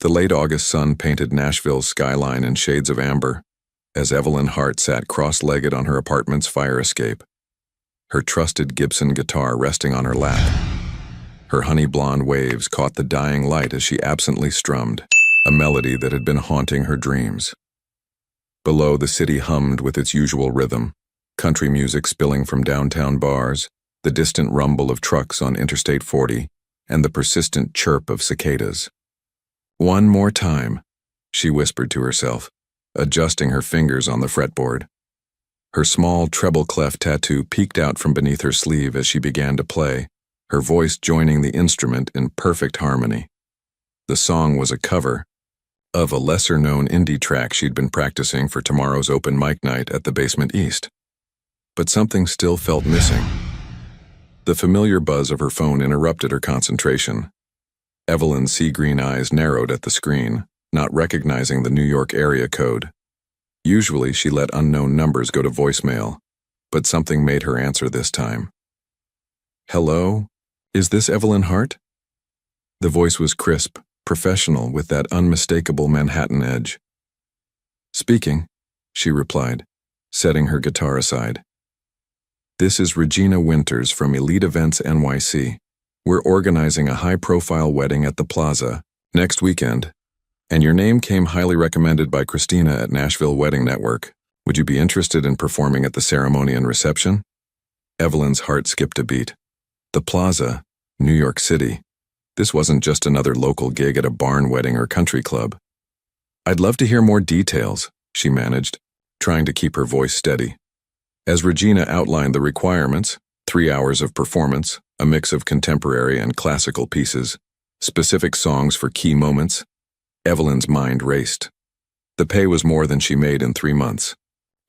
The late August sun painted Nashville's skyline in shades of amber, as Evelyn Hart sat cross-legged on her apartment's fire escape, her trusted Gibson guitar resting on her lap. Her honey-blonde waves caught the dying light as she absently strummed, a melody that had been haunting her dreams. Below, the city hummed with its usual rhythm, country music spilling from downtown bars, the distant rumble of trucks on Interstate 40, and the persistent chirp of cicadas. "One more time," she whispered to herself, adjusting her fingers on the fretboard. Her small treble clef tattoo peeked out from beneath her sleeve as she began to play, her voice joining the instrument in perfect harmony. The song was a cover of a lesser-known indie track she'd been practicing for tomorrow's open mic night at the Basement East. But something still felt missing. The familiar buzz of her phone interrupted her concentration. Evelyn's sea-green eyes narrowed at the screen, not recognizing the New York area code. Usually she let unknown numbers go to voicemail, but something made her answer this time. "Hello? Is this Evelyn Hart?" The voice was crisp, professional, with that unmistakable Manhattan edge. "Speaking," she replied, setting her guitar aside. "This is Regina Winters from Elite Events NYC. We're organizing a high-profile wedding at the Plaza next weekend, and your name came highly recommended by Christina at Nashville Wedding Network. Would you be interested in performing at the ceremony and reception?" Evelyn's heart skipped a beat. The Plaza, New York City. This wasn't just another local gig at a barn wedding or country club. "I'd love to hear more details," she managed, trying to keep her voice steady. As Regina outlined the requirements, 3 hours of performance, a mix of contemporary and classical pieces, specific songs for key moments, Evelyn's mind raced. The pay was more than she made in 3 months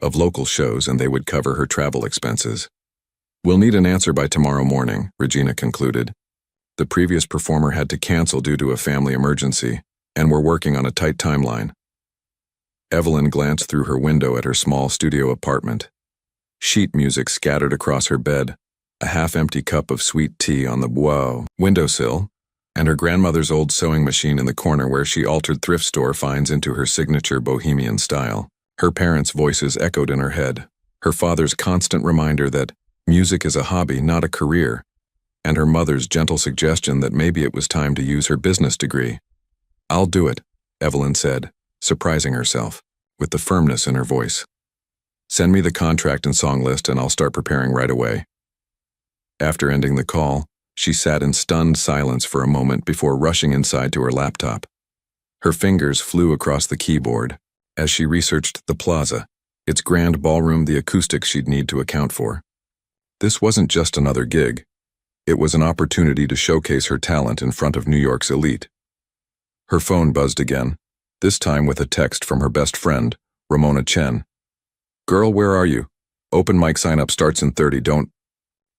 of local shows, and they would cover her travel expenses. "We'll need an answer by tomorrow morning," Regina concluded. The previous performer had to cancel due to a family emergency, and were working on a tight timeline. Evelyn glanced through her window at her small studio apartment. Sheet music scattered across her bed, a half-empty cup of sweet tea on the windowsill, and her grandmother's old sewing machine in the corner where she altered thrift store finds into her signature bohemian style. Her parents' voices echoed in her head, her father's constant reminder that music is a hobby, not a career, and her mother's gentle suggestion that maybe it was time to use her business degree. "I'll do it," Evelyn said, surprising herself, with the firmness in her voice. "Send me the contract and song list and I'll start preparing right away." After ending the call, she sat in stunned silence for a moment before rushing inside to her laptop. Her fingers flew across the keyboard as she researched the Plaza, its grand ballroom, the acoustics she'd need to account for. This wasn't just another gig. It was an opportunity to showcase her talent in front of New York's elite. Her phone buzzed again, this time with a text from her best friend, Ramona Chen. "Girl, where are you? Open mic sign-up starts in 30, don't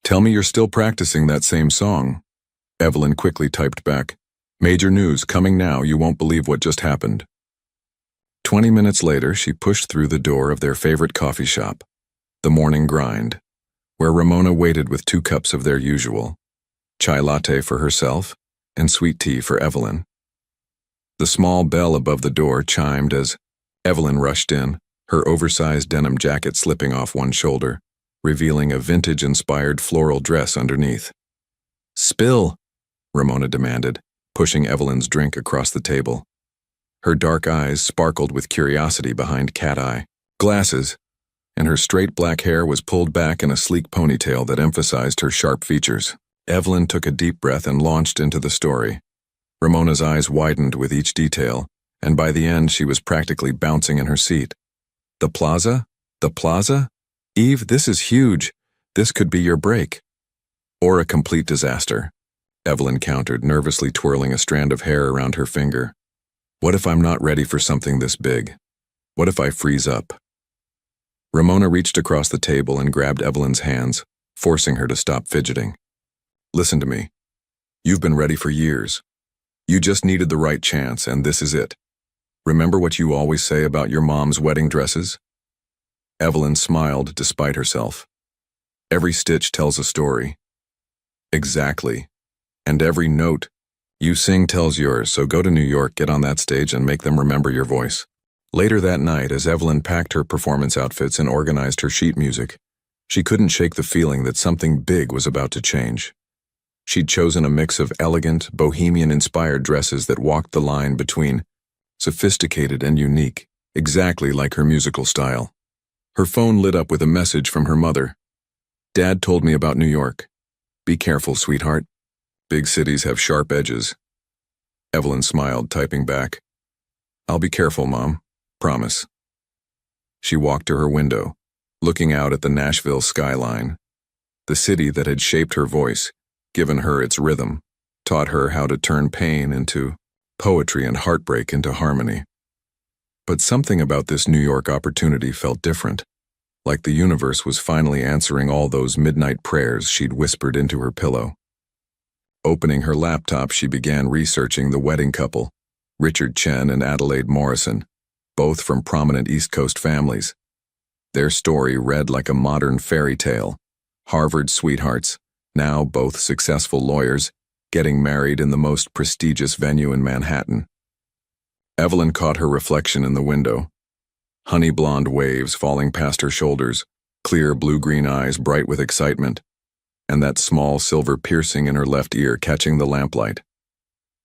tell me you're still practicing that same song." Evelyn quickly typed back, "Major news, coming now, you won't believe what just happened." 20 minutes later, she pushed through the door of their favorite coffee shop, The Morning Grind, where Ramona waited with 2 cups of their usual, chai latte for herself and sweet tea for Evelyn. The small bell above the door chimed as Evelyn rushed in, her oversized denim jacket slipping off one shoulder, revealing a vintage-inspired floral dress underneath. "Spill," Ramona demanded, pushing Evelyn's drink across the table. Her dark eyes sparkled with curiosity behind cat-eye glasses, and her straight black hair was pulled back in a sleek ponytail that emphasized her sharp features. Evelyn took a deep breath and launched into the story. Ramona's eyes widened with each detail, and by the end she was practically bouncing in her seat. "The Plaza? The Plaza? Eve, this is huge. This could be your break." "Or a complete disaster," Evelyn countered, nervously twirling a strand of hair around her finger. "What if I'm not ready for something this big? What if I freeze up?" Ramona reached across the table and grabbed Evelyn's hands, forcing her to stop fidgeting. "Listen to me. You've been ready for years. You just needed the right chance, and this is it. Remember what you always say about your mom's wedding dresses?" Evelyn smiled despite herself. "Every stitch tells a story." "Exactly. And every note, You sing tells yours, so go to New York, get on that stage, and make them remember your voice. Later that night, as Evelyn packed her performance outfits and organized her sheet music, she couldn't shake the feeling that something big was about to change. She'd chosen a mix of elegant, bohemian-inspired dresses that walked the line between sophisticated and unique, exactly like her musical style. Her phone lit up with a message from her mother. "Dad told me about New York. Be careful, sweetheart. Big cities have sharp edges." Evelyn smiled, typing back, "I'll be careful, Mom. Promise." She walked to her window, looking out at the Nashville skyline. The city that had shaped her voice, given her its rhythm, taught her how to turn pain into poetry and heartbreak into harmony. But something about this New York opportunity felt different, like the universe was finally answering all those midnight prayers she'd whispered into her pillow. Opening her laptop, she began researching the wedding couple, Richard Chen and Adelaide Morrison, both from prominent East Coast families. Their story read like a modern fairy tale. Harvard sweethearts, now both successful lawyers, getting married in the most prestigious venue in Manhattan. Evelyn caught her reflection in the window. Honey blonde waves falling past her shoulders, clear blue-green eyes bright with excitement, and that small silver piercing in her left ear catching the lamplight.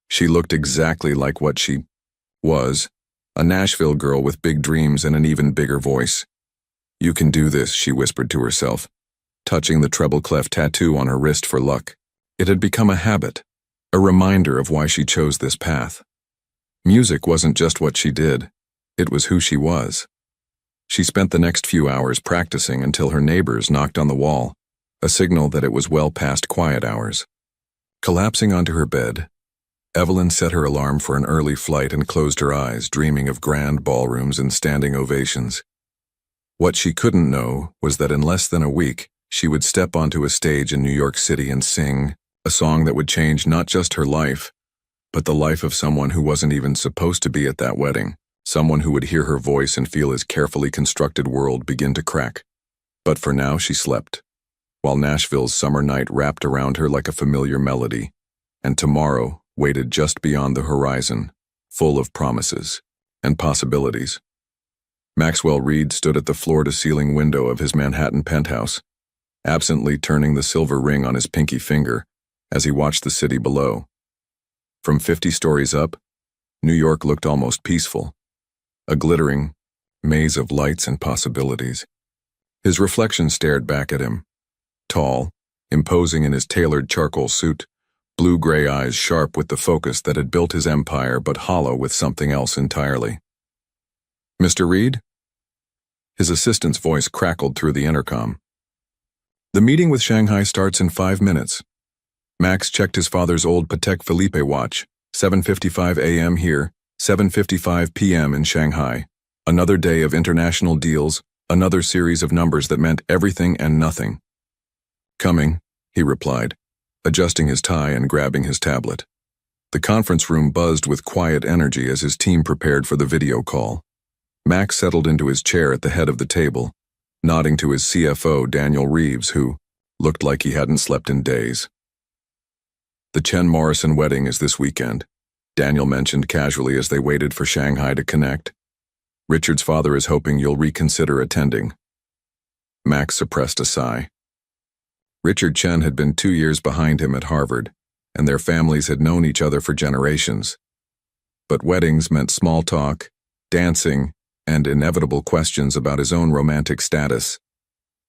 She looked exactly like what she was, a Nashville girl with big dreams and an even bigger voice. "You can do this," she whispered to herself, touching the treble clef tattoo on her wrist for luck. It had become a habit, a reminder of why she chose this path. Music wasn't just what she did, it was who she was. She spent the next few hours practicing until her neighbors knocked on the wall, a signal that it was well past quiet hours. Collapsing onto her bed, Evelyn set her alarm for an early flight and closed her eyes, dreaming of grand ballrooms and standing ovations. What she couldn't know was that in less than a week, she would step onto a stage in New York City and sing a song that would change not just her life, but the life of someone who wasn't even supposed to be at that wedding, someone who would hear her voice and feel his carefully constructed world begin to crack. But for now she slept, while Nashville's summer night wrapped around her like a familiar melody, and tomorrow waited just beyond the horizon, full of promises and possibilities. Maxwell Reed stood at the floor-to-ceiling window of his Manhattan penthouse, absently turning the silver ring on his pinky finger as he watched the city below. From 50 stories up, New York looked almost peaceful, a glittering maze of lights and possibilities. His reflection stared back at him, tall, imposing in his tailored charcoal suit, blue-gray eyes sharp with the focus that had built his empire but hollow with something else entirely. "Mr. Reed?" His assistant's voice crackled through the intercom. "The meeting with Shanghai starts in 5 minutes. Max checked his father's old Patek Philippe watch, 7:55 a.m. here, 7:55 p.m. in Shanghai. Another day of international deals, another series of numbers that meant everything and nothing." "Coming," he replied, adjusting his tie and grabbing his tablet. The conference room buzzed with quiet energy as his team prepared for the video call. Max settled into his chair at the head of the table, nodding to his CFO, Daniel Reeves, who looked like he hadn't slept in days. "The Chen Morrison wedding is this weekend," Daniel mentioned casually as they waited for Shanghai to connect. "Richard's father is hoping you'll reconsider attending." Max suppressed a sigh. Richard Chen had been 2 years behind him at Harvard, and their families had known each other for generations. But weddings meant small talk, dancing, and inevitable questions about his own romantic status,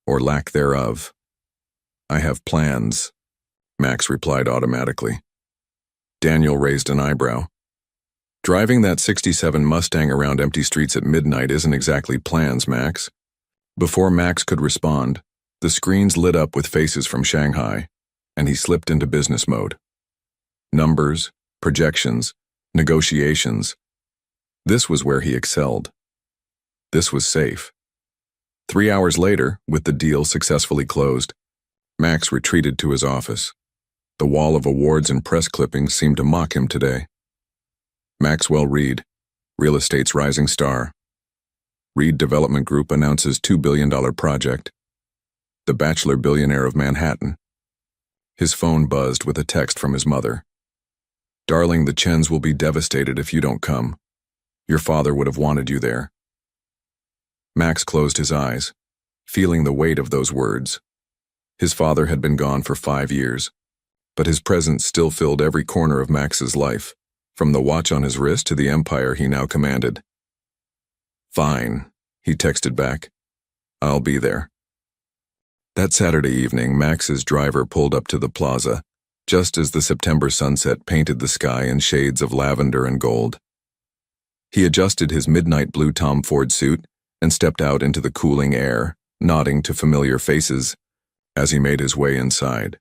or lack thereof. "I have plans," Max replied automatically. Daniel raised an eyebrow. "Driving that '67 Mustang around empty streets at midnight isn't exactly plans, Max." Before Max could respond, the screens lit up with faces from Shanghai, and he slipped into business mode. Numbers, projections, negotiations. This was where he excelled. This was safe. 3 hours later, with the deal successfully closed, Max retreated to his office. The wall of awards and press clippings seemed to mock him today. Maxwell Reed, real estate's rising star. Reed Development Group announces $2 billion project. The bachelor billionaire of Manhattan. His phone buzzed with a text from his mother. "Darling, the Chens will be devastated if you don't come. Your father would have wanted you there." Max closed his eyes, feeling the weight of those words. His father had been gone for 5 years, but his presence still filled every corner of Max's life, from the watch on his wrist to the empire he now commanded. "Fine," he texted back. "I'll be there." That Saturday evening, Max's driver pulled up to the plaza, just as the September sunset painted the sky in shades of lavender and gold. He adjusted his midnight blue Tom Ford suit and stepped out into the cooling air, nodding to familiar faces as he made his way inside.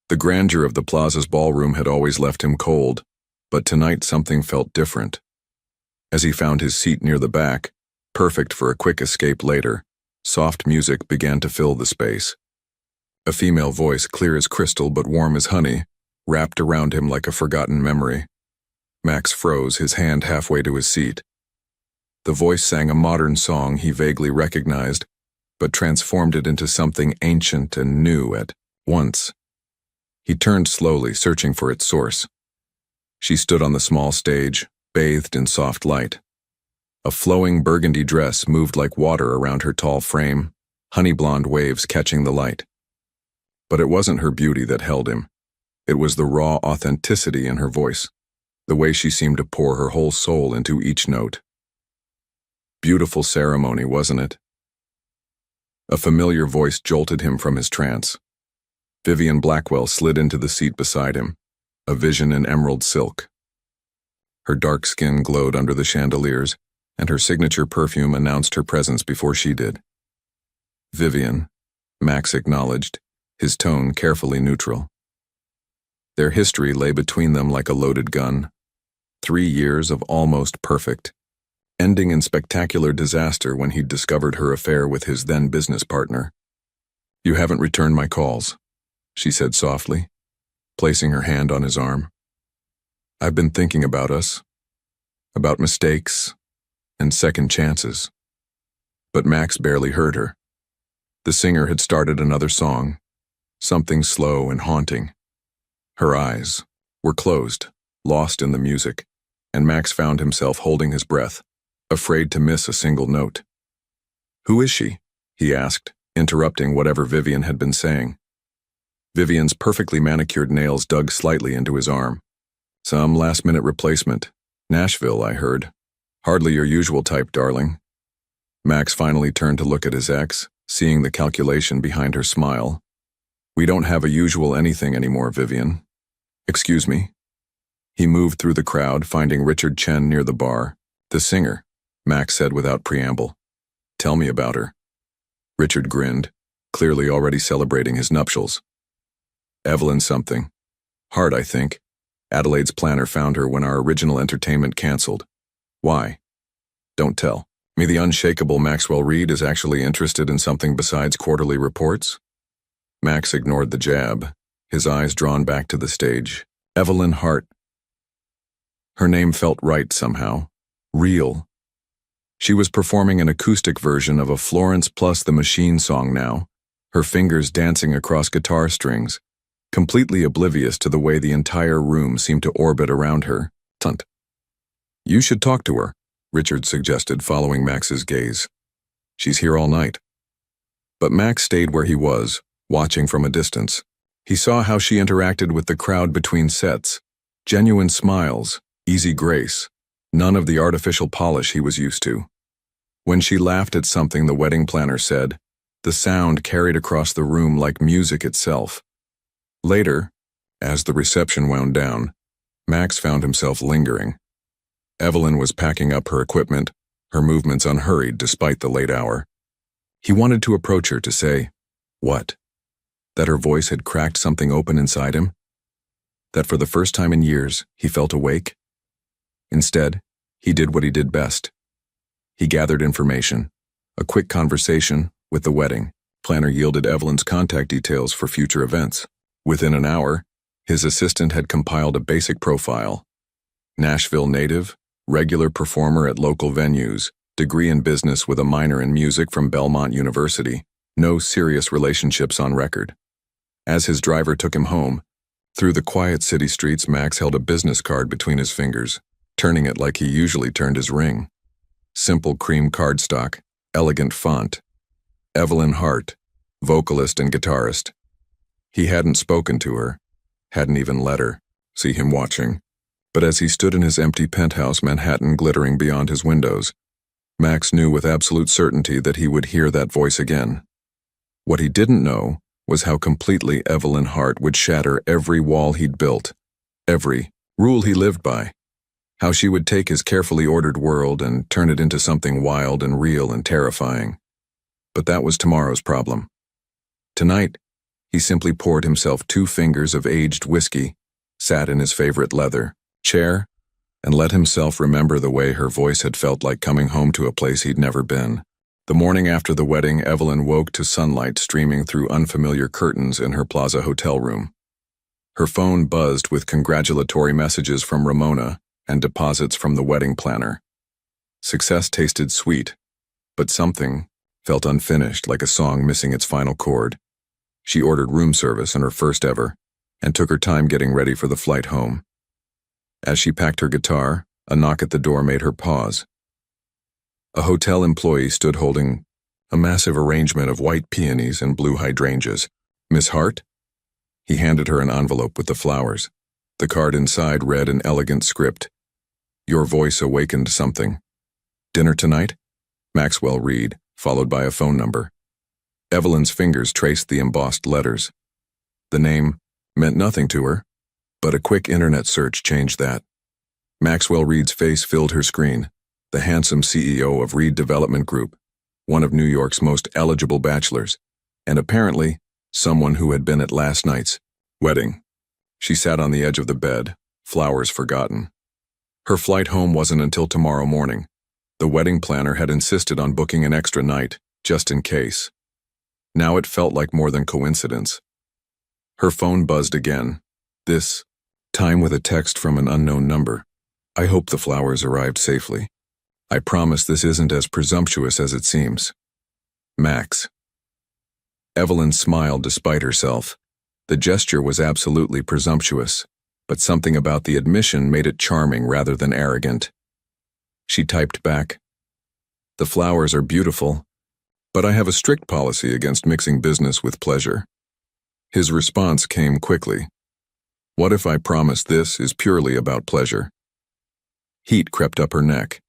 The grandeur of the plaza's ballroom had always left him cold, but tonight something felt different. As he found his seat near the back, perfect for a quick escape later, soft music began to fill the space. A female voice, clear as crystal but warm as honey, wrapped around him like a forgotten memory. Max froze, his hand halfway to his seat. The voice sang a modern song he vaguely recognized, but transformed it into something ancient and new at once. He turned slowly, searching for its source. She stood on the small stage, bathed in soft light. A flowing burgundy dress moved like water around her tall frame, honey-blonde waves catching the light. But it wasn't her beauty that held him. It was the raw authenticity in her voice, the way she seemed to pour her whole soul into each note. Beautiful ceremony, wasn't it? A familiar voice jolted him from his trance. Vivian Blackwell slid into the seat beside him, a vision in emerald silk. Her dark skin glowed under the chandeliers, and her signature perfume announced her presence before she did. "Vivian," Max acknowledged, his tone carefully neutral. Their history lay between them like a loaded gun. 3 years of almost perfect, ending in spectacular disaster when he'd discovered her affair with his then business partner. "You haven't returned my calls," she said softly, placing her hand on his arm. "I've been thinking about us, about mistakes and second chances." But Max barely heard her. The singer had started another song, something slow and haunting. Her eyes were closed, lost in the music, and Max found himself holding his breath, afraid to miss a single note. "Who is she?" he asked, interrupting whatever Vivian had been saying. Vivian's perfectly manicured nails dug slightly into his arm. "Some last-minute replacement. Nashville, I heard. Hardly your usual type, darling." Max finally turned to look at his ex, seeing the calculation behind her smile. "We don't have a usual anything anymore, Vivian." "Excuse me." He moved through the crowd, finding Richard Chen near the bar. "The singer," Max said without preamble. "Tell me about her." Richard grinned, clearly already celebrating his nuptials. "Evelyn something. Hart, I think. Adelaide's planner found her when our original entertainment canceled. Why? Don't tell me the unshakable Maxwell Reed is actually interested in something besides quarterly reports?" Max ignored the jab, his eyes drawn back to the stage. Evelyn Hart. Her name felt right somehow. Real. She was performing an acoustic version of a Florence Plus the Machine song now, her fingers dancing across guitar strings, completely oblivious to the way the entire room seemed to orbit around her. "Tunt. You should talk to her," Richard suggested, following Max's gaze. "She's here all night." But Max stayed where he was, watching from a distance. He saw how she interacted with the crowd between sets. Genuine smiles, easy grace, none of the artificial polish he was used to. When she laughed at something the wedding planner said, the sound carried across the room like music itself. Later, as the reception wound down, Max found himself lingering. Evelyn was packing up her equipment, her movements unhurried despite the late hour. He wanted to approach her to say, what? That her voice had cracked something open inside him? That for the first time in years, he felt awake? Instead, he did what he did best. He gathered information. A quick conversation with the wedding planner yielded Evelyn's contact details for future events. Within an hour, his assistant had compiled a basic profile. Nashville native, regular performer at local venues, degree in business with a minor in music from Belmont University, no serious relationships on record. As his driver took him home, Through the quiet city streets, Max held a business card between his fingers, turning it like he usually turned his ring. Simple cream cardstock, elegant font. Evelyn Hart, vocalist and guitarist. He hadn't spoken to her, hadn't even let her see him watching. But as he stood in his empty penthouse, Manhattan glittering beyond his windows, Max knew with absolute certainty that he would hear that voice again. What he didn't know was how completely Evelyn Hart would shatter every wall he'd built, every rule he lived by. How she would take his carefully ordered world and turn it into something wild and real and terrifying. But that was tomorrow's problem. Tonight, he simply poured himself 2 fingers of aged whiskey, sat in his favorite leather chair, and let himself remember the way her voice had felt like coming home to a place he'd never been. The morning after the wedding, Evelyn woke to sunlight streaming through unfamiliar curtains in her Plaza hotel room. Her phone buzzed with congratulatory messages from Ramona and deposits from the wedding planner. Success tasted sweet, but something felt unfinished, like a song missing its final chord. She ordered room service, and her first ever, and took her time getting ready for the flight home. As she packed her guitar, a knock at the door made her pause. A hotel employee stood holding a massive arrangement of white peonies and blue hydrangeas. "Miss Hart?" He handed her an envelope with the flowers. The card inside read in elegant script, "Your voice awakened something. Dinner tonight? Maxwell Reed," followed by a phone number. Evelyn's fingers traced the embossed letters. The name meant nothing to her, but a quick internet search changed that. Maxwell Reed's face filled her screen, the handsome CEO of Reed Development Group, one of New York's most eligible bachelors, and apparently someone who had been at last night's wedding. She sat on the edge of the bed, flowers forgotten. Her flight home wasn't until tomorrow morning. The wedding planner had insisted on booking an extra night, just in case. Now it felt like more than coincidence. Her phone buzzed again, this time with a text from an unknown number. "I hope the flowers arrived safely. I promise this isn't as presumptuous as it seems. Max." Evelyn smiled despite herself. The gesture was absolutely presumptuous, but something about the admission made it charming rather than arrogant. She typed back, "The flowers are beautiful, but I have a strict policy against mixing business with pleasure." His response came quickly. "What if I promise this is purely about pleasure?" Heat crept up her neck.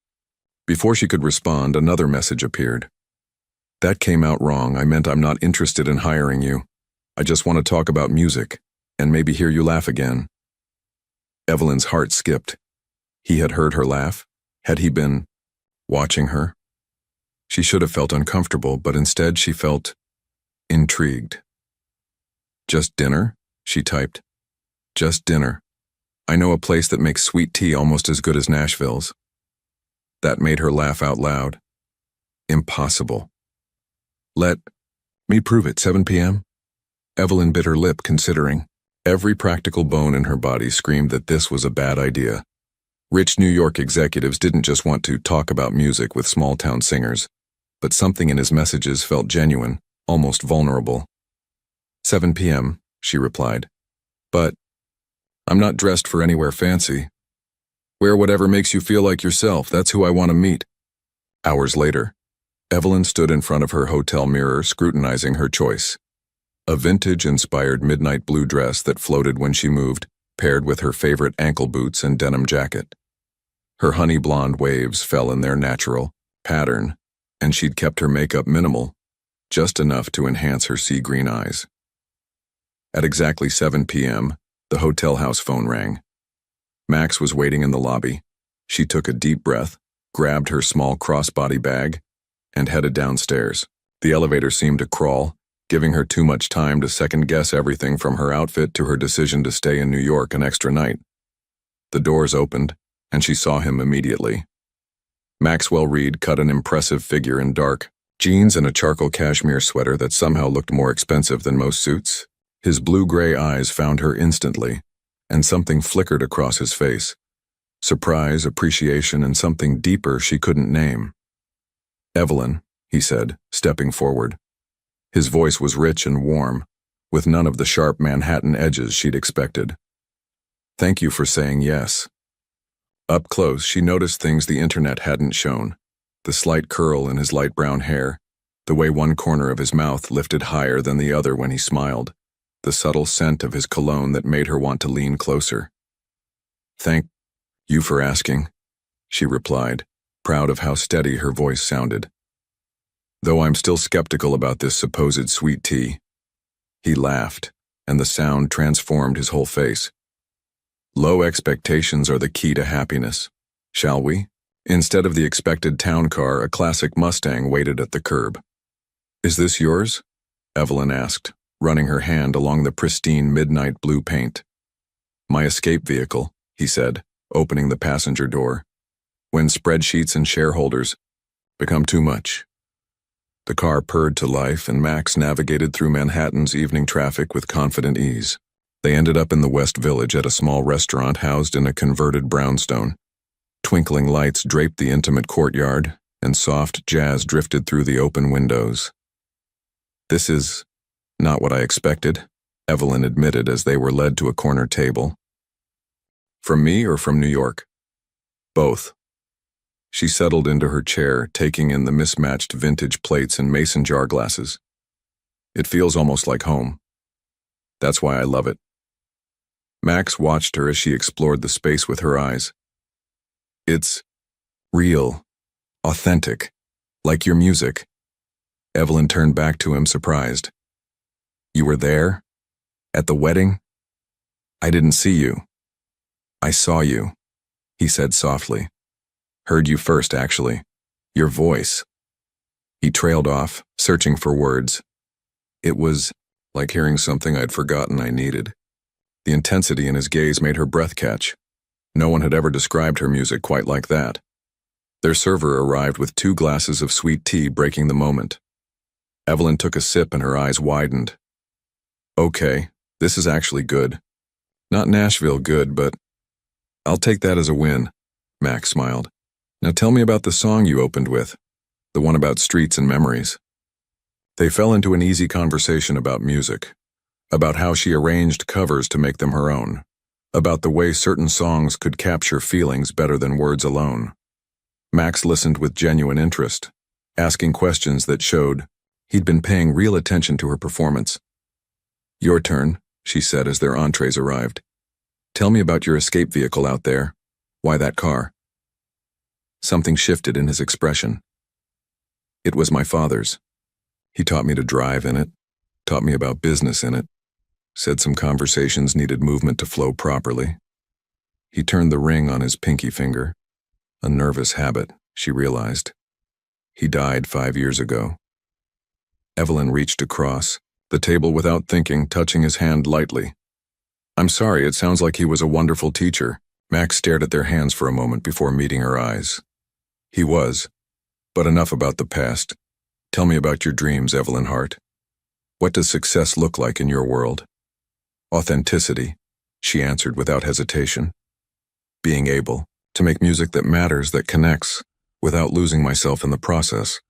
Before she could respond, another message appeared. "That came out wrong. I meant I'm not interested in hiring you. I just want to talk about music, and maybe hear you laugh again." Evelyn's heart skipped. He had heard her laugh? Had he been watching her? She should have felt uncomfortable, but instead she felt intrigued. "Just dinner?" she typed. "Just dinner. I know a place that makes sweet tea almost as good as Nashville's." That made her laugh out loud. "Impossible." "Let me prove it. 7 p.m.? Evelyn bit her lip, considering. Every practical bone in her body screamed that this was a bad idea. Rich New York executives didn't just want to talk about music with small-town singers, but something in his messages felt genuine, almost vulnerable. 7 p.m., she replied. "But I'm not dressed for anywhere fancy. Wear whatever makes you feel like yourself. That's who I want to meet." Hours later, Evelyn stood in front of her hotel mirror, scrutinizing her choice. A vintage-inspired midnight blue dress that floated when she moved, paired with her favorite ankle boots and denim jacket. Her honey blonde waves fell in their natural pattern, and she'd kept her makeup minimal, just enough to enhance her sea green eyes. At exactly 7 p.m., the hotel house phone rang. Max was waiting in the lobby. She took a deep breath, grabbed her small crossbody bag, and headed downstairs. The elevator seemed to crawl, giving her too much time to second-guess everything from her outfit to her decision to stay in New York an extra night. The doors opened, and she saw him immediately. Maxwell Reed cut an impressive figure in dark jeans and a charcoal cashmere sweater that somehow looked more expensive than most suits. His blue-gray eyes found her instantly, and something flickered across his face. Surprise, appreciation, and something deeper she couldn't name. "Evelyn," he said, stepping forward. His voice was rich and warm, with none of the sharp Manhattan edges she'd expected. "Thank you for saying yes." Up close, she noticed things the internet hadn't shown: the slight curl in his light brown hair, the way one corner of his mouth lifted higher than the other when he smiled, the subtle scent of his cologne that made her want to lean closer. "Thank you for asking," she replied, proud of how steady her voice sounded. "Though I'm still skeptical about this supposed sweet tea." He laughed, and the sound transformed his whole face. "Low expectations are the key to happiness. Shall we?" Instead of the expected town car, a classic Mustang waited at the curb. "Is this yours?" Evelyn asked, running her hand along the pristine midnight blue paint. "My escape vehicle," he said, opening the passenger door. "When spreadsheets and shareholders become too much." The car purred to life, and Max navigated through Manhattan's evening traffic with confident ease. They ended up in the West Village at a small restaurant housed in a converted brownstone. Twinkling lights draped the intimate courtyard, and soft jazz drifted through the open windows. "This is not what I expected," Evelyn admitted as they were led to a corner table. "From me or from New York?" "Both." She settled into her chair, taking in the mismatched vintage plates and mason jar glasses. "It feels almost like home. That's why I love it." Max watched her as she explored the space with her eyes. "It's real, authentic, like your music." Evelyn turned back to him, surprised. "You were there? At the wedding?" "I didn't see you." "I saw you," he said softly. "Heard you first, actually. Your voice." He trailed off, searching for words. It was like hearing something I'd forgotten I needed. The intensity in his gaze made her breath catch. No one had ever described her music quite like that. Their server arrived with 2 glasses of sweet tea, breaking the moment. Evelyn took a sip and her eyes widened. "Okay, this is actually good. Not Nashville good, but I'll take that as a win," Max smiled. "Now tell me about the song you opened with, the one about streets and memories." They fell into an easy conversation about music, about how she arranged covers to make them her own, about the way certain songs could capture feelings better than words alone. Max listened with genuine interest, asking questions that showed he'd been paying real attention to her performance. "Your turn," she said as their entrees arrived. "Tell me about your escape vehicle out there. Why that car?" Something shifted in his expression. "It was my father's. He taught me to drive in it, taught me about business in it, said some conversations needed movement to flow properly." He turned the ring on his pinky finger. A nervous habit, she realized. He died 5 years ago. Evelyn reached across the table without thinking, touching his hand lightly. "I'm sorry, it sounds like he was a wonderful teacher." Max stared at their hands for a moment before meeting her eyes. "He was. But enough about the past. Tell me about your dreams, Evelyn Hart. What does success look like in your world?" "Authenticity," she answered without hesitation. "Being able to make music that matters, that connects, without losing myself in the process.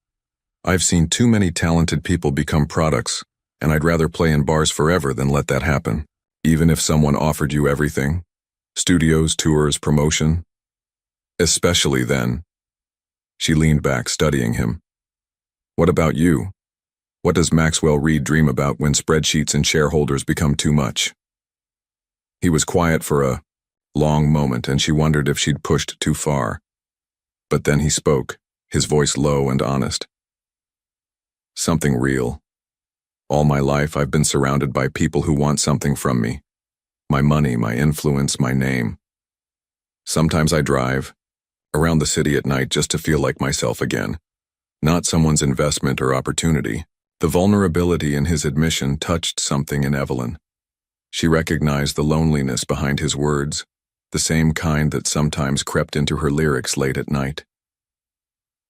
I've seen too many talented people become products, and I'd rather play in bars forever than let that happen, even if someone offered you everything. Studios, tours, promotion. Especially then." She leaned back, studying him. "What about you? What does Maxwell Reed dream about when spreadsheets and shareholders become too much?" He was quiet for a long moment, and she wondered if she'd pushed too far. But then he spoke, his voice low and honest. "Something real. All my life I've been surrounded by people who want something from me. My money, my influence, my name. Sometimes I drive around the city at night just to feel like myself again. Not someone's investment or opportunity." The vulnerability in his admission touched something in Evelyn. She recognized the loneliness behind his words, the same kind that sometimes crept into her lyrics late at night.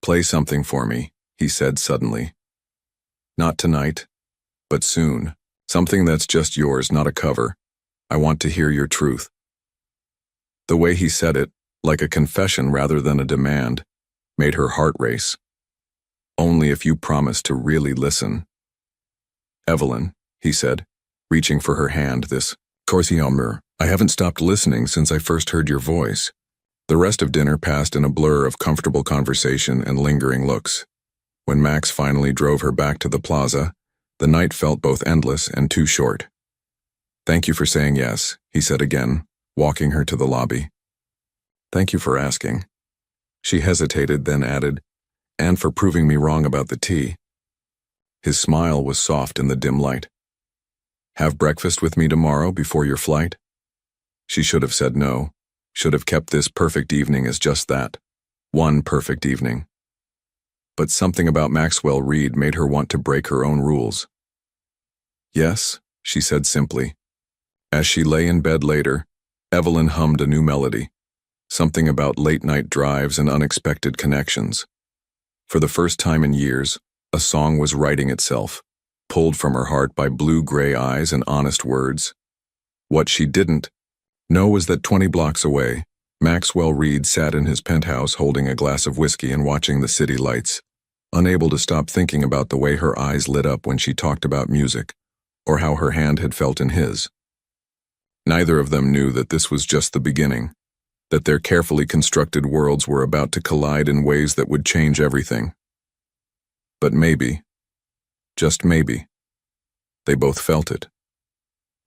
"Play something for me," he said suddenly. "Not tonight, but soon. Something that's just yours, not a cover. I want to hear your truth." The way he said it, like a confession rather than a demand, made her heart race. "Only if you promise to really listen." "Evelyn," he said, reaching for her hand. This, Corsiamer, I haven't stopped listening since I first heard your voice. The rest of dinner passed in a blur of comfortable conversation and lingering looks. When Max finally drove her back to the plaza, the night felt both endless and too short. Thank you for saying yes, he said again, walking her to the lobby. Thank you for asking. She hesitated, then added, and for proving me wrong about the tea. His smile was soft in the dim light. Have breakfast with me tomorrow before your flight? She should have said no, should have kept this perfect evening as just that, one perfect evening. But something about Maxwell Reed made her want to break her own rules. Yes, she said simply. As she lay in bed later, Evelyn hummed a new melody, something about late-night drives and unexpected connections. For the first time in years, a song was writing itself, pulled from her heart by blue-gray eyes and honest words. What she didn't know was that 20 blocks away, Maxwell Reed sat in his penthouse holding a glass of whiskey and watching the city lights, unable to stop thinking about the way her eyes lit up when she talked about music, or how her hand had felt in his. Neither of them knew that this was just the beginning, that their carefully constructed worlds were about to collide in ways that would change everything. But maybe, just maybe, they both felt it.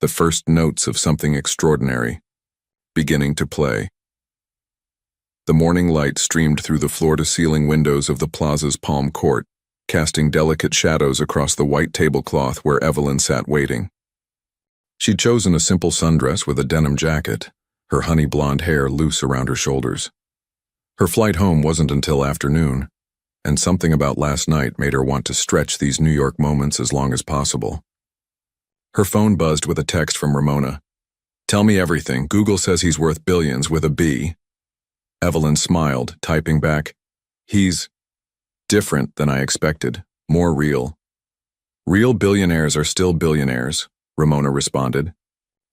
The first notes of something extraordinary, beginning to play. The morning light streamed through the floor-to-ceiling windows of the plaza's palm court, casting delicate shadows across the white tablecloth where Evelyn sat waiting. She'd chosen a simple sundress with a denim jacket, her honey blonde hair loose around her shoulders. Her flight home wasn't until afternoon, and something about last night made her want to stretch these New York moments as long as possible. Her phone buzzed with a text from Ramona. Tell me everything. Google says he's worth billions with a B. Evelyn smiled, typing back, He's different than I expected, more real. Real billionaires are still billionaires, Ramona responded.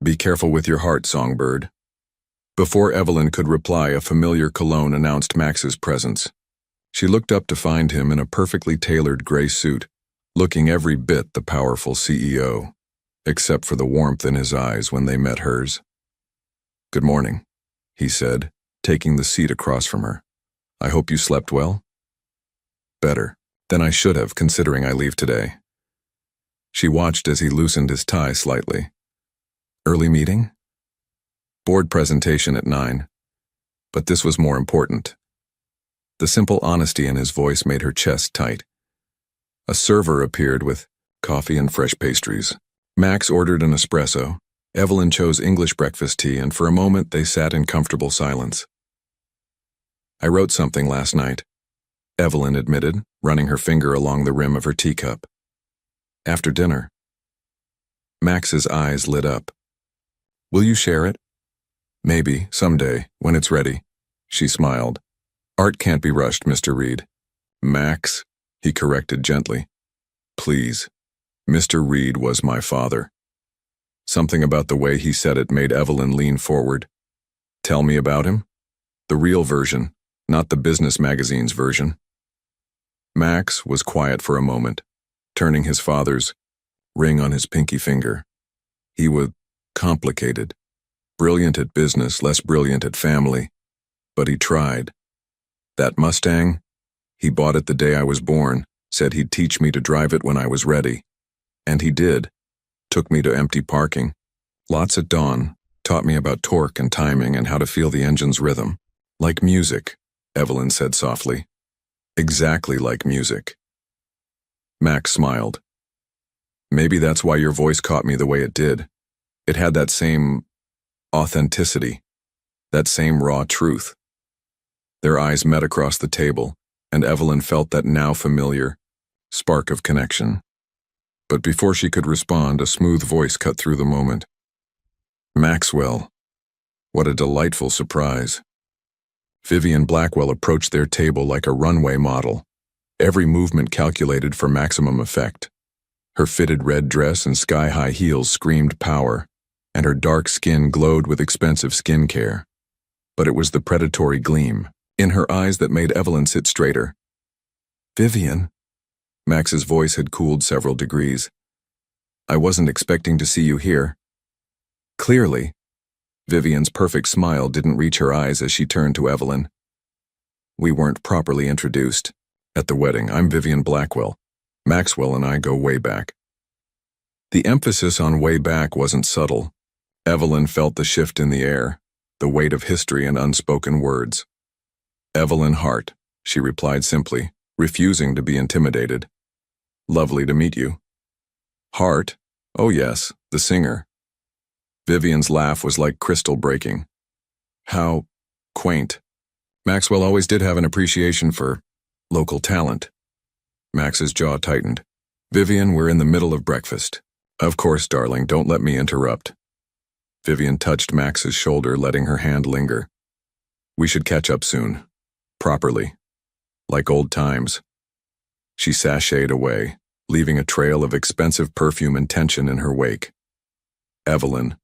Be careful with your heart, songbird. Before Evelyn could reply, a familiar cologne announced Max's presence. She looked up to find him in a perfectly tailored gray suit, looking every bit the powerful CEO, except for the warmth in his eyes when they met hers. Good morning, he said, taking the seat across from her. I hope you slept well? Better than I should have, considering I leave today. She watched as he loosened his tie slightly. Early meeting? Board presentation at 9. But this was more important. The simple honesty in his voice made her chest tight. A server appeared with coffee and fresh pastries. Max ordered an espresso. Evelyn chose English breakfast tea, and for a moment they sat in comfortable silence. I wrote something last night, Evelyn admitted, running her finger along the rim of her teacup. After dinner. Max's eyes lit up. Will you share it? Maybe, someday, when it's ready. She smiled. Art can't be rushed, Mr. Reed. Max, he corrected gently. Please. Mr. Reed was my father. Something about the way he said it made Evelyn lean forward. Tell me about him? The real version, not the business magazine's version. Max was quiet for a moment, turning his father's ring on his pinky finger. He was complicated. Brilliant at business, less brilliant at family. But he tried. That Mustang? He bought it the day I was born, said he'd teach me to drive it when I was ready. And he did. Took me to empty parking. Lots at dawn. Taught me about torque and timing and how to feel the engine's rhythm. Like music, Evelyn said softly. Exactly like music. Max smiled. Maybe that's why your voice caught me the way it did. It had that same authenticity, that same raw truth. Their eyes met across the table, and Evelyn felt that now familiar spark of connection. But before she could respond, a smooth voice cut through the moment. Maxwell. What a delightful surprise. Vivian Blackwell approached their table like a runway model, every movement calculated for maximum effect. Her fitted red dress and sky-high heels screamed power, and her dark skin glowed with expensive skincare. But it was the predatory gleam in her eyes that made Evelyn sit straighter. Vivian. Max's voice had cooled several degrees. I wasn't expecting to see you here. Clearly, Vivian's perfect smile didn't reach her eyes as she turned to Evelyn. We weren't properly introduced. At the wedding, I'm Vivian Blackwell. Maxwell and I go way back. The emphasis on way back wasn't subtle. Evelyn felt the shift in the air, the weight of history and unspoken words. Evelyn Hart, she replied simply, refusing to be intimidated. Lovely to meet you. Hart? Oh yes, the singer. Vivian's laugh was like crystal breaking. How quaint. Maxwell always did have an appreciation for local talent. Max's jaw tightened. Vivian, we're in the middle of breakfast. Of course, darling, don't let me interrupt. Vivian touched Max's shoulder, letting her hand linger. We should catch up soon. Properly. Like old times. She sashayed away, leaving a trail of expensive perfume and tension in her wake. Evelyn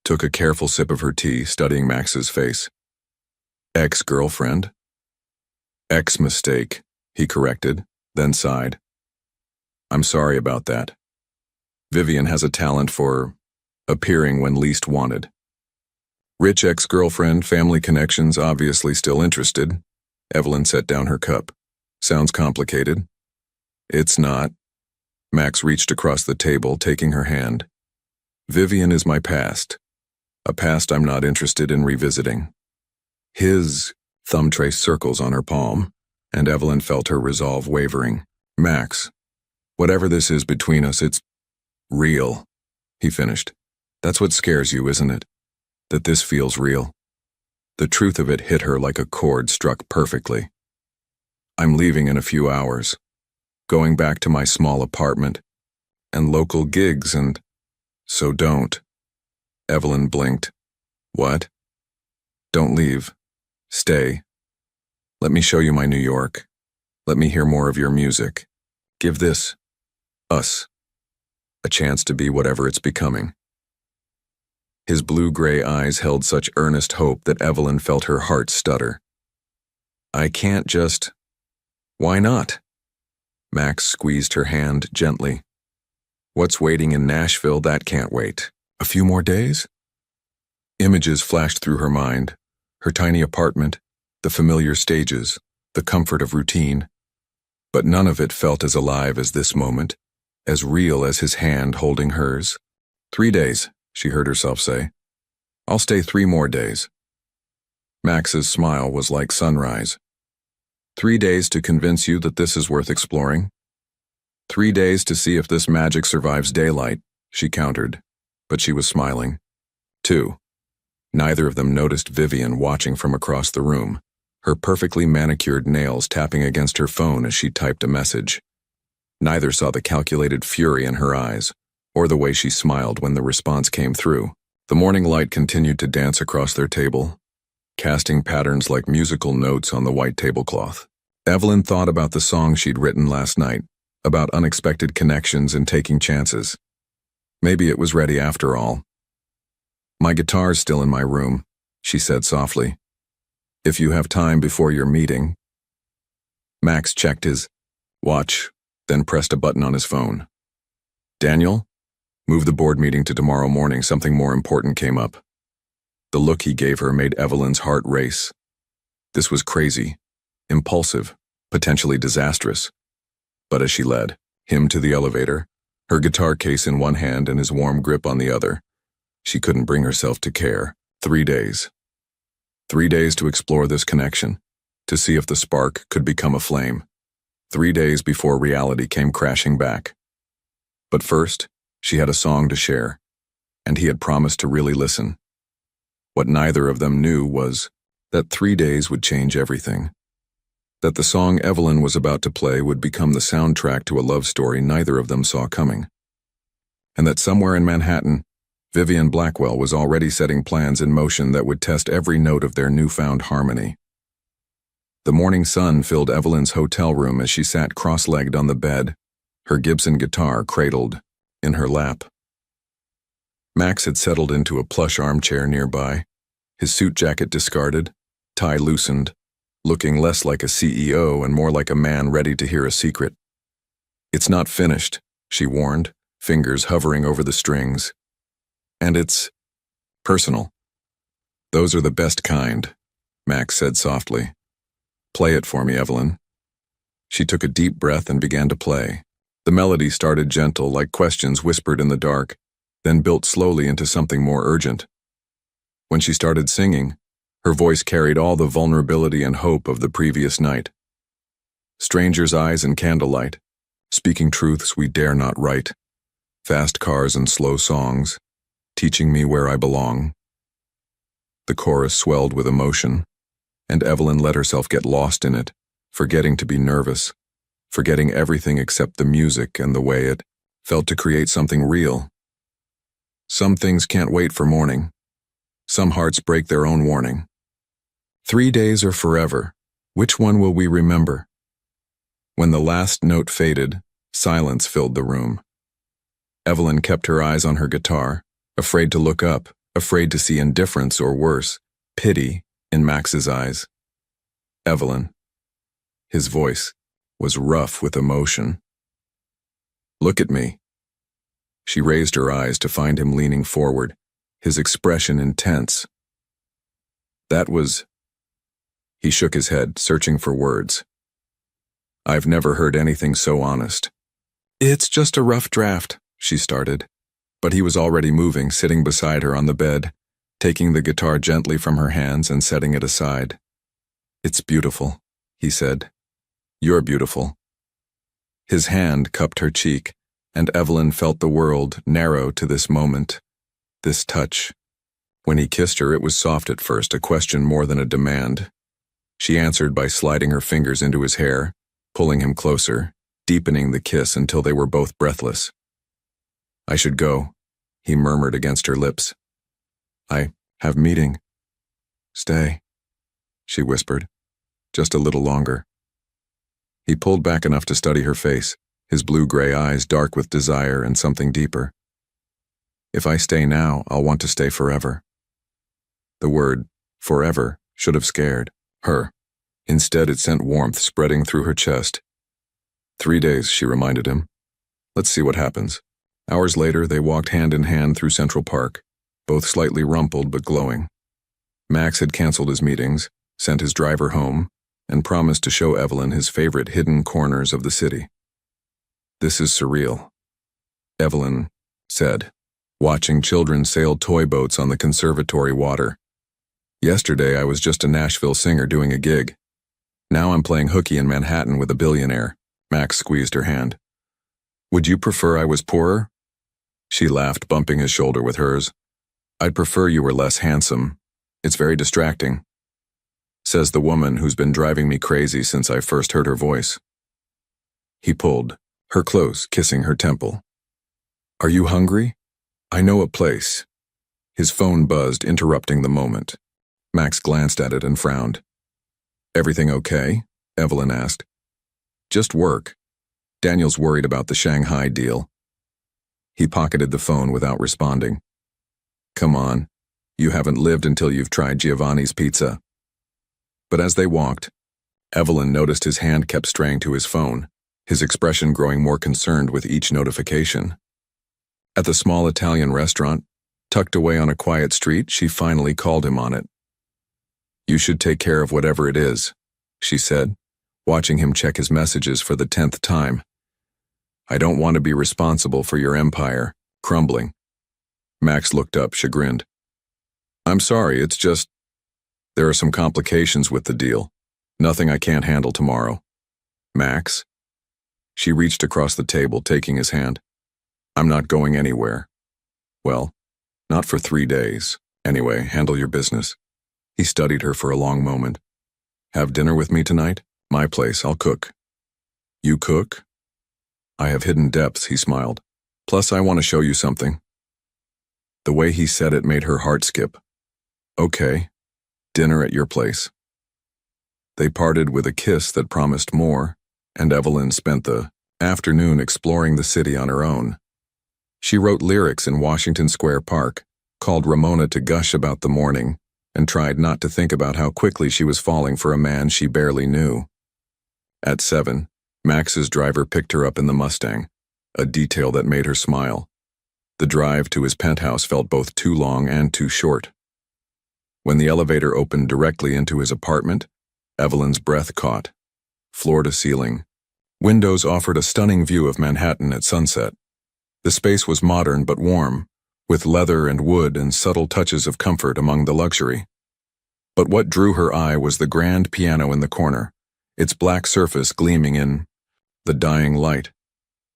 took a careful sip of her tea, studying Max's face. Ex-girlfriend? Ex-mistake, he corrected, then sighed. I'm sorry about that. Vivian has a talent for appearing when least wanted. Rich ex-girlfriend, family connections, obviously still interested. Evelyn set down her cup. Sounds complicated. It's not. Max reached across the table, taking her hand. Vivian is my past. A past I'm not interested in revisiting. His thumb traced circles on her palm, and Evelyn felt her resolve wavering. Max, whatever this is between us, it's real, he finished. That's what scares you, isn't it? That this feels real. The truth of it hit her like a chord struck perfectly. I'm leaving in a few hours, going back to my small apartment, and local gigs, and so don't. Evelyn blinked. What? Don't leave. Stay. Let me show you my New York. Let me hear more of your music. Give this, us, a chance to be whatever it's becoming. His blue-gray eyes held such earnest hope that Evelyn felt her heart stutter. I can't just... Why not? Max squeezed her hand gently. What's waiting in Nashville, that can't wait. A few more days? Images flashed through her mind. Her tiny apartment, the familiar stages, the comfort of routine. But none of it felt as alive as this moment, as real as his hand holding hers. 3 days, she heard herself say. I'll stay 3 more days. Max's smile was like sunrise. 3 days to convince you that this is worth exploring? 3 days to see if this magic survives daylight, she countered, but she was smiling. 2. Neither of them noticed Vivian watching from across the room, her perfectly manicured nails tapping against her phone as she typed a message. Neither saw the calculated fury in her eyes, or the way she smiled when the response came through. The morning light continued to dance across their table, casting patterns like musical notes on the white tablecloth. Evelyn thought about the song she'd written last night, about unexpected connections and taking chances. Maybe it was ready after all. My guitar's still in my room, she said softly. If you have time before your meeting. Max checked his watch, then pressed a button on his phone. Daniel? Move the board meeting to tomorrow morning, something more important came up. The look he gave her made Evelyn's heart race. This was crazy, impulsive, potentially disastrous. But as she led him to the elevator, her guitar case in one hand and his warm grip on the other, she couldn't bring herself to care. 3 days. 3 days to explore this connection, to see if the spark could become a flame. 3 days before reality came crashing back. But first, she had a song to share, and he had promised to really listen. What neither of them knew was that 3 days would change everything. That the song Evelyn was about to play would become the soundtrack to a love story neither of them saw coming. And that somewhere in Manhattan, Vivian Blackwell was already setting plans in motion that would test every note of their newfound harmony. The morning sun filled Evelyn's hotel room as she sat cross-legged on the bed, her Gibson guitar cradled in her lap. Max had settled into a plush armchair nearby, his suit jacket discarded, tie loosened, looking less like a CEO and more like a man ready to hear a secret. It's not finished, she warned, fingers hovering over the strings. And it's personal. Those are the best kind, Max said softly. Play it for me, Evelyn. She took a deep breath and began to play. The melody started gentle, like questions whispered in the dark, then built slowly into something more urgent. When she started singing, her voice carried all the vulnerability and hope of the previous night. Strangers' eyes in candlelight, speaking truths we dare not write, fast cars and slow songs, teaching me where I belong. The chorus swelled with emotion, and Evelyn let herself get lost in it, forgetting to be nervous, forgetting everything except the music and the way it felt to create something real. Some things can't wait for morning. Some hearts break their own warning. 3 days or forever, which one will we remember? When the last note faded, silence filled the room. Evelyn kept her eyes on her guitar, afraid to look up, afraid to see indifference or worse, pity in Max's eyes. Evelyn. His voice was rough with emotion. Look at me. She raised her eyes to find him leaning forward, his expression intense. That was... He shook his head, searching for words. I've never heard anything so honest. It's just a rough draft, she started. But he was already moving, sitting beside her on the bed, taking the guitar gently from her hands and setting it aside. It's beautiful, he said. You're beautiful. His hand cupped her cheek, and Evelyn felt the world narrow to this moment, this touch. When he kissed her, it was soft at first, a question more than a demand. She answered by sliding her fingers into his hair, pulling him closer, deepening the kiss until they were both breathless. I should go, he murmured against her lips. I have meeting. Stay, she whispered. Just a little longer. He pulled back enough to study her face, his blue-gray eyes dark with desire and something deeper. If I stay now, I'll want to stay forever. The word, forever, should have scared her. Instead, it sent warmth spreading through her chest. 3 days, she reminded him. Let's see what happens. Hours later, they walked hand in hand through Central Park, both slightly rumpled but glowing. Max had canceled his meetings, sent his driver home, and promised to show Evelyn his favorite hidden corners of the city. This is surreal, Evelyn said, watching children sail toy boats on the conservatory water. Yesterday, I was just a Nashville singer doing a gig. Now I'm playing hooky in Manhattan with a billionaire. Max squeezed her hand. Would you prefer I was poorer? She laughed, bumping his shoulder with hers. I'd prefer you were less handsome. It's very distracting, says the woman who's been driving me crazy since I first heard her voice. He pulled her close, kissing her temple. Are you hungry? I know a place. His phone buzzed, interrupting the moment. Max glanced at it and frowned. Everything okay? Evelyn asked. Just work. Daniel's worried about the Shanghai deal. He pocketed the phone without responding. Come on, you haven't lived until you've tried Giovanni's pizza. But as they walked, Evelyn noticed his hand kept straying to his phone, his expression growing more concerned with each notification. At the small Italian restaurant, tucked away on a quiet street, she finally called him on it. You should take care of whatever it is, she said, watching him check his messages for the 10th time. I don't want to be responsible for your empire crumbling. Max looked up, chagrined. I'm sorry, it's just... There are some complications with the deal. Nothing I can't handle tomorrow. Max? She reached across the table, taking his hand. I'm not going anywhere. Well, not for 3 days. Anyway, handle your business. He studied her for a long moment. Have dinner with me tonight? My place, I'll cook. You cook? I have hidden depths, he smiled. Plus, I want to show you something. The way he said it made her heart skip. Okay, dinner at your place. They parted with a kiss that promised more, and Evelyn spent the afternoon exploring the city on her own. She wrote lyrics in Washington Square Park, called Ramona to gush about the morning, and tried not to think about how quickly she was falling for a man she barely knew. At 7, Max's driver picked her up in the Mustang. a detail that made her smile. The drive to his penthouse felt both too long and too short. When the elevator opened directly into his apartment, Evelyn's breath caught. Floor to ceiling. Windows offered a stunning view of Manhattan at sunset. The space was modern but warm, with leather and wood and subtle touches of comfort among the luxury. But what drew her eye was the grand piano in the corner, its black surface gleaming in the dying light.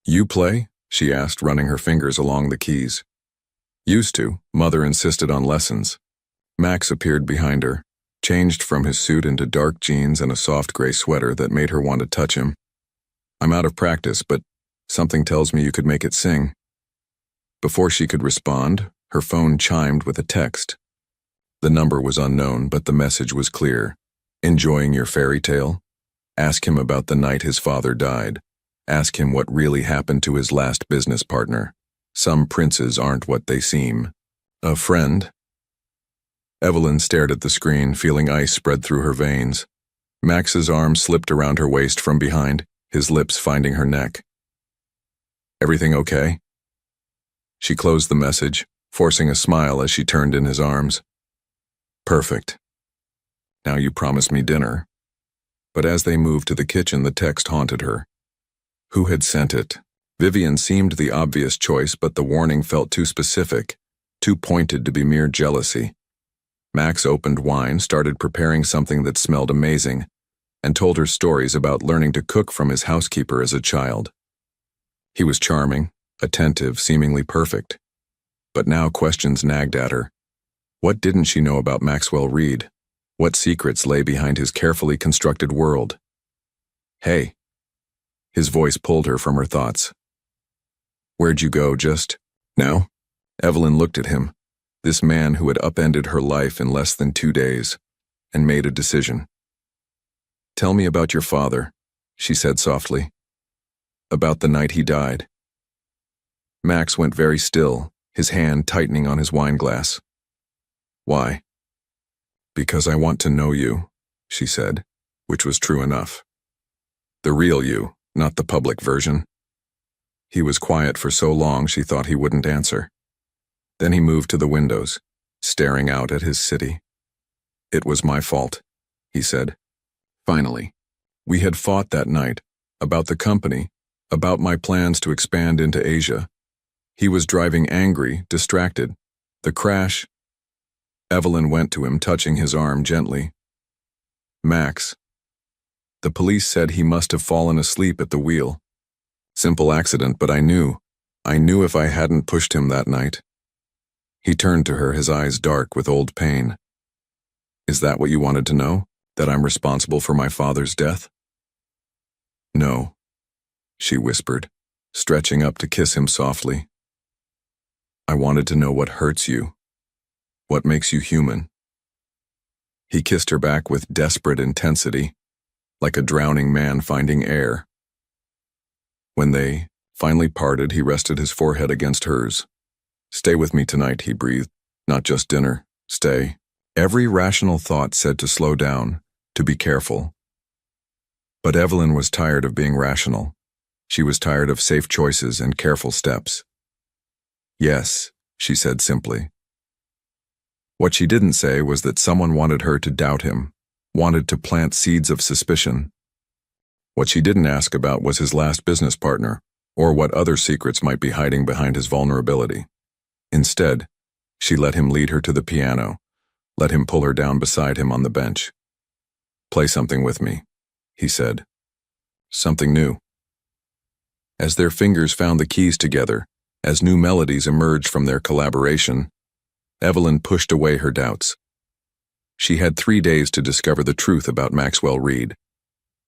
"You play?" she asked, running her fingers along the keys. "Used to," Mother insisted on lessons. Max appeared behind her, changed from his suit into dark jeans and a soft gray sweater that made her want to touch him. "I'm out of practice, but something tells me you could make it sing." Before she could respond, her phone chimed with a text. The number was unknown, but the message was clear. "Enjoying your fairy tale? Ask him about the night his father died. Ask him what really happened to his last business partner. Some princes aren't what they seem. A friend?" Evelyn stared at the screen, feeling ice spread through her veins. Max's arm slipped around her waist from behind, his lips finding her neck. "Everything okay?" She closed the message, forcing a smile as she turned in his arms. "Perfect. Now you promised me dinner." But as they moved to the kitchen, the text haunted her. Who had sent it? Vivian seemed the obvious choice, but the warning felt too specific, too pointed to be mere jealousy. Max opened wine, started preparing something that smelled amazing, and told her stories about learning to cook from his housekeeper as a child. He was charming, attentive, seemingly perfect. But now questions nagged at her. What didn't she know about Maxwell Reed? What secrets lay behind his carefully constructed world? "Hey." His voice pulled her from her thoughts. "Where'd you go just now?" Evelyn looked at him, this man who had upended her life in less than 2 days, and made a decision. "Tell me about your father," she said softly. "About the night he died." Max went very still, his hand tightening on his wineglass. "Why?" "Because I want to know you," she said, which was true enough. The real you, not the public version. He was quiet for so long she thought he wouldn't answer. Then he moved to the windows, staring out at his city. "It was my fault," he said. "Finally. We had fought that night, about the company, about my plans to expand into Asia. He was driving angry, distracted. The crash..." Evelyn went to him, touching his arm gently. "Max. The police said he must have fallen asleep at the wheel. Simple accident, but I knew if I hadn't pushed him that night." He turned to her, his eyes dark with old pain. "Is that what you wanted to know? That I'm responsible for my father's death?" "No," she whispered, stretching up to kiss him softly. "I wanted to know what hurts you, what makes you human." He kissed her back with desperate intensity, like a drowning man finding air. When they finally parted, he rested his forehead against hers. "Stay with me tonight," he breathed. "Not just dinner. Stay." Every rational thought said to slow down, to be careful. But Evelyn was tired of being rational. She was tired of safe choices and careful steps. "Yes," she said simply. What she didn't say was that someone wanted her to doubt him, wanted to plant seeds of suspicion. What she didn't ask about was his last business partner, or what other secrets might be hiding behind his vulnerability. Instead, she let him lead her to the piano, let him pull her down beside him on the bench. "Play something with me," he said. "Something new." As their fingers found the keys together, as new melodies emerged from their collaboration, Evelyn pushed away her doubts. She had 3 days to discover the truth about Maxwell Reed.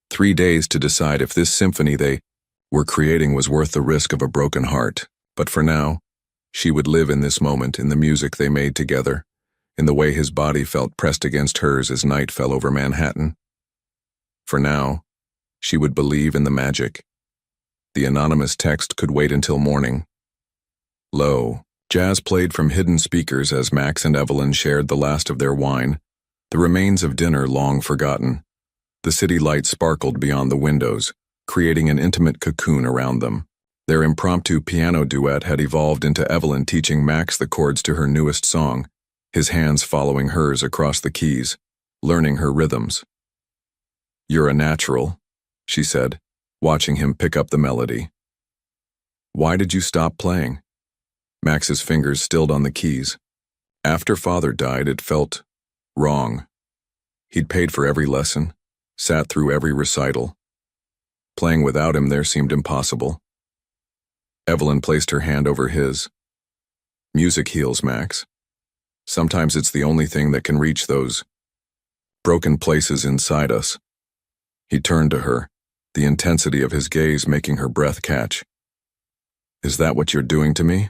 3 days to decide if this symphony they were creating was worth the risk of a broken heart. But for now, she would live in this moment, in the music they made together, in the way his body felt pressed against hers as night fell over Manhattan. For now, she would believe in the magic. The anonymous text could wait until morning. Low, jazz played from hidden speakers as Max and Evelyn shared the last of their wine, the remains of dinner long forgotten. The city light sparkled beyond the windows, creating an intimate cocoon around them. Their impromptu piano duet had evolved into Evelyn teaching Max the chords to her newest song, his hands following hers across the keys, learning her rhythms. "You're a natural," she said, watching him pick up the melody. "Why did you stop playing?" Max's fingers stilled on the keys. After Father died, it felt wrong. He'd paid for every lesson, sat through every recital. Playing without him there seemed impossible. Evelyn placed her hand over his. "Music heals, Max. Sometimes it's the only thing that can reach those broken places inside us." He turned to her, the intensity of his gaze making her breath catch. "Is that what you're doing to me?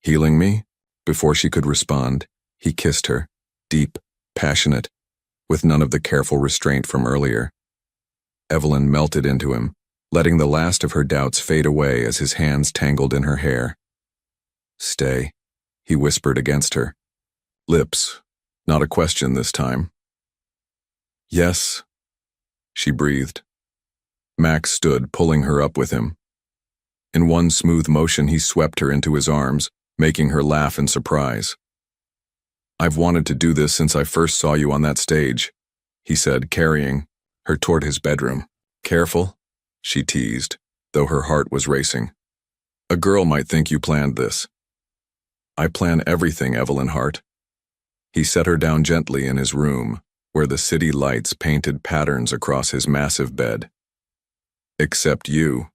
Healing me?" Before she could respond, he kissed her, deep, passionate, with none of the careful restraint from earlier. Evelyn melted into him, letting the last of her doubts fade away as his hands tangled in her hair. "Stay," he whispered against her. Lips, not a question this time. "Yes," she breathed. Max stood, pulling her up with him. In one smooth motion, he swept her into his arms, making her laugh in surprise. "I've wanted to do this since I first saw you on that stage," he said, carrying her toward his bedroom. "Careful," she teased, though her heart was racing. "A girl might think you planned this." "I plan everything, Evelyn Hart." He set her down gently in his room, where the city lights painted patterns across his massive bed. "Except you.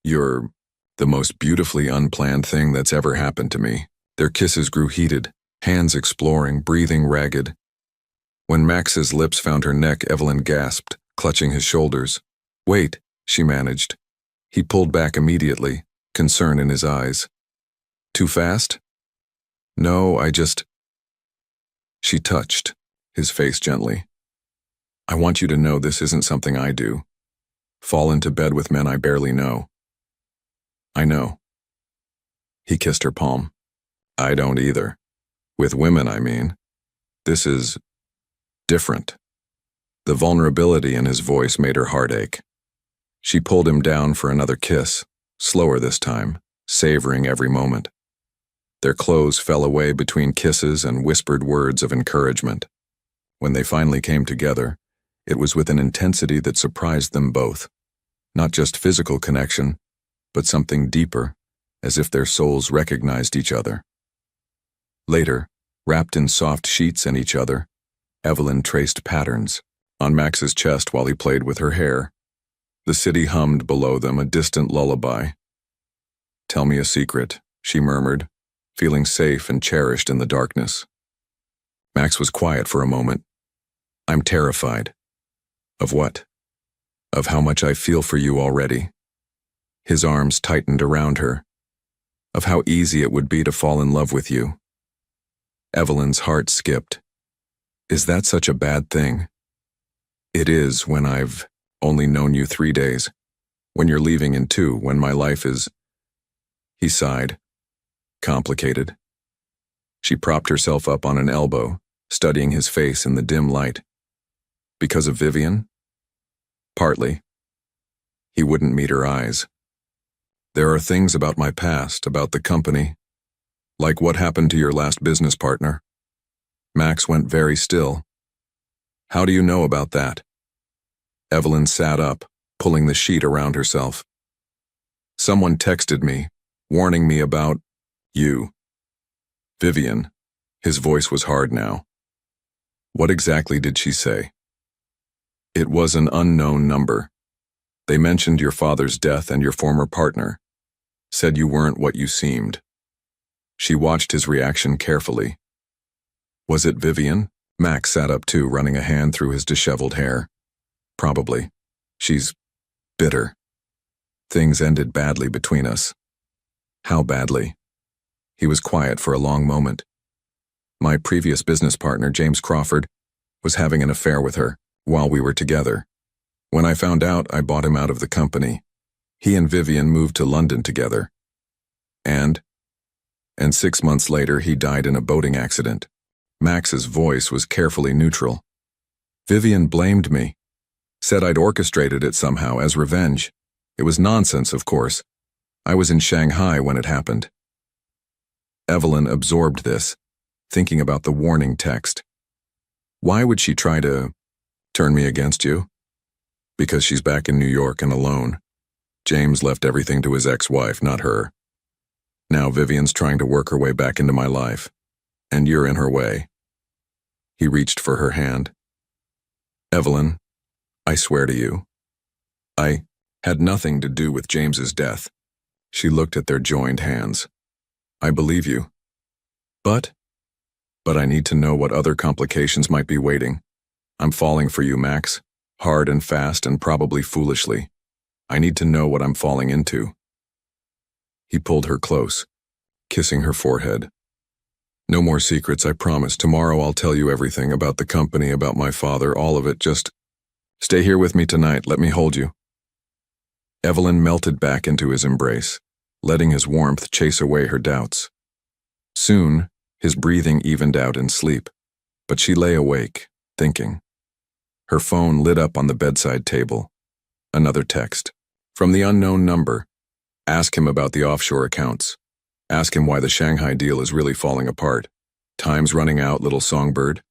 You're the most beautifully unplanned thing that's ever happened to me." Their kisses grew heated, hands exploring, breathing ragged. When Max's lips found her neck, Evelyn gasped, clutching his shoulders. "Wait," she managed. He pulled back immediately, concern in his eyes. "Too fast?" "No, I just—" She touched his face gently. "I want you to know this isn't something I do. Fall into bed with men I barely know." "I know." He kissed her palm. "I don't either. With women, I mean. This is different." The vulnerability in his voice made her heart ache. She pulled him down for another kiss, slower this time, savoring every moment. Their clothes fell away between kisses and whispered words of encouragement. When they finally came together, it was with an intensity that surprised them both. Not just physical connection, but something deeper, as if their souls recognized each other. Later, wrapped in soft sheets and each other, Evelyn traced patterns on Max's chest while he played with her hair. The city hummed below them, a distant lullaby. "Tell me a secret," she murmured, feeling safe and cherished in the darkness. Max was quiet for a moment. "I'm terrified." "Of what?" "Of how much I feel for you already." His arms tightened around her. "Of how easy it would be to fall in love with you." Evelyn's heart skipped. "Is that such a bad thing?" "It is when I've only known you 3 days. When you're leaving in 2, when my life is—" He sighed. "Complicated." She propped herself up on an elbow, studying his face in the dim light. "Because of Vivian?" "Partly." He wouldn't meet her eyes. "There are things about my past, about the company. Like what happened to your last business partner." Max went very still. "How do you know about that?" Evelyn sat up, pulling the sheet around herself. "Someone texted me, warning me about you." "Vivian." His voice was hard now. "What exactly did she say?" "It was an unknown number. They mentioned your father's death and your former partner. Said you weren't what you seemed." She watched his reaction carefully. "Was it Vivian?" Max sat up too, running a hand through his disheveled hair. "Probably. She's bitter. Things ended badly between us." "How badly?" He was quiet for a long moment. "My previous business partner, James Crawford, was having an affair with her while we were together. When I found out, I bought him out of the company. He and Vivian moved to London together. And 6 months later, he died in a boating accident." Max's voice was carefully neutral. "Vivian blamed me. Said I'd orchestrated it somehow as revenge. It was nonsense, of course. I was in Shanghai when it happened. Evelyn absorbed this, thinking about the warning text. Why would she try to turn me against you? Because she's back in New York and alone. James left everything to his ex-wife, not her. Now Vivian's trying to work her way back into my life, and you're in her way. He reached for her hand. Evelyn, I swear to you, I had nothing to do with James's death. She looked at their joined hands. I believe you. But I need to know what other complications might be waiting. I'm falling for you, Max, hard and fast and probably foolishly. I need to know what I'm falling into. He pulled her close, kissing her forehead. No more secrets, I promise. Tomorrow I'll tell you everything about the company, about my father, all of it. Just stay here with me tonight. Let me hold you. Evelyn melted back into his embrace, letting his warmth chase away her doubts. Soon, his breathing evened out in sleep, but she lay awake, thinking. Her phone lit up on the bedside table. Another text. From the unknown number. Ask him about the offshore accounts. Ask him why the Shanghai deal is really falling apart. Time's running out, little songbird.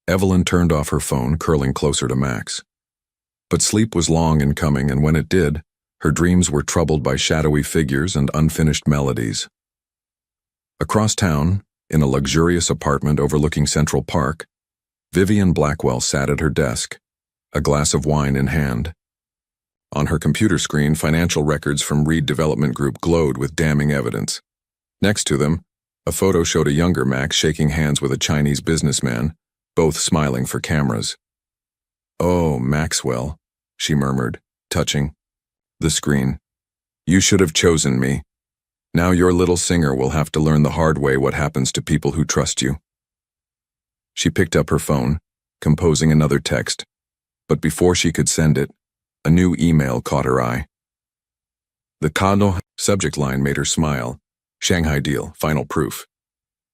Evelyn turned off her phone, curling closer to Max. But sleep was long in coming, and when it did, her dreams were troubled by shadowy figures and unfinished melodies. Across town, in a luxurious apartment overlooking Central Park, Vivian Blackwell sat at her desk, a glass of wine in hand. On her computer screen, financial records from Reed Development Group glowed with damning evidence. Next to them, a photo showed a younger Max shaking hands with a Chinese businessman, both smiling for cameras. "Oh, Maxwell," she murmured, touching the screen. "You should have chosen me. Now your little singer will have to learn the hard way what happens to people who trust you." She picked up her phone, composing another text, but before she could send it, a new email caught her eye. The Kano subject line made her smile. Shanghai deal, final proof.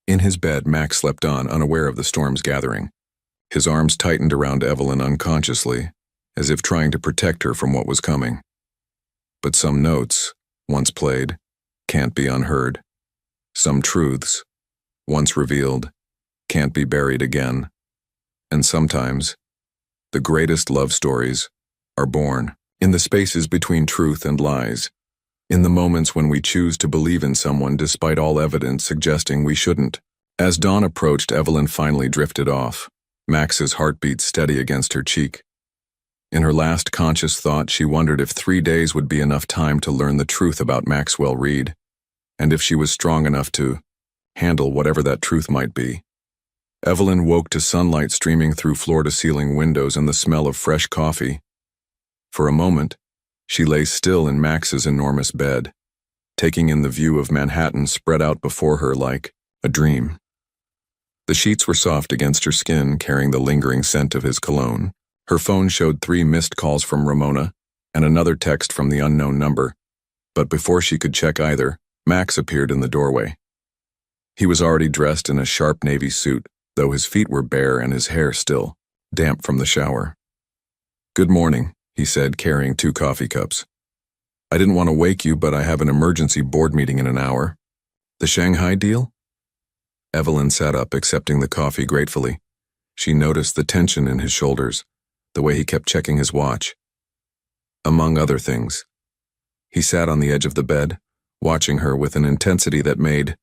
In his bed, Max slept on, unaware of the storm's gathering. His arms tightened around Evelyn unconsciously, as if trying to protect her from what was coming. But some notes, once played, can't be unheard. Some truths, once revealed, can't be buried again. And sometimes, the greatest love stories are born in the spaces between truth and lies, in the moments when we choose to believe in someone despite all evidence suggesting we shouldn't. As dawn approached, Evelyn finally drifted off, Max's heartbeat steady against her cheek. In her last conscious thought, she wondered if 3 days would be enough time to learn the truth about Maxwell Reed, and if she was strong enough to handle whatever that truth might be. Evelyn woke to sunlight streaming through floor-to-ceiling windows and the smell of fresh coffee. For a moment, she lay still in Max's enormous bed, taking in the view of Manhattan spread out before her like a dream. The sheets were soft against her skin, carrying the lingering scent of his cologne. Her phone showed 3 missed calls from Ramona and another text from the unknown number, but before she could check either, Max appeared in the doorway. He was already dressed in a sharp navy suit, though his feet were bare and his hair still damp from the shower. "Good morning," he said, carrying 2 coffee cups. "I didn't want to wake you, but I have an emergency board meeting in an hour." "The Shanghai deal?" Evelyn sat up, accepting the coffee gratefully. She noticed the tension in his shoulders, the way he kept checking his watch. Among other things, he sat on the edge of the bed, watching her with an intensity that made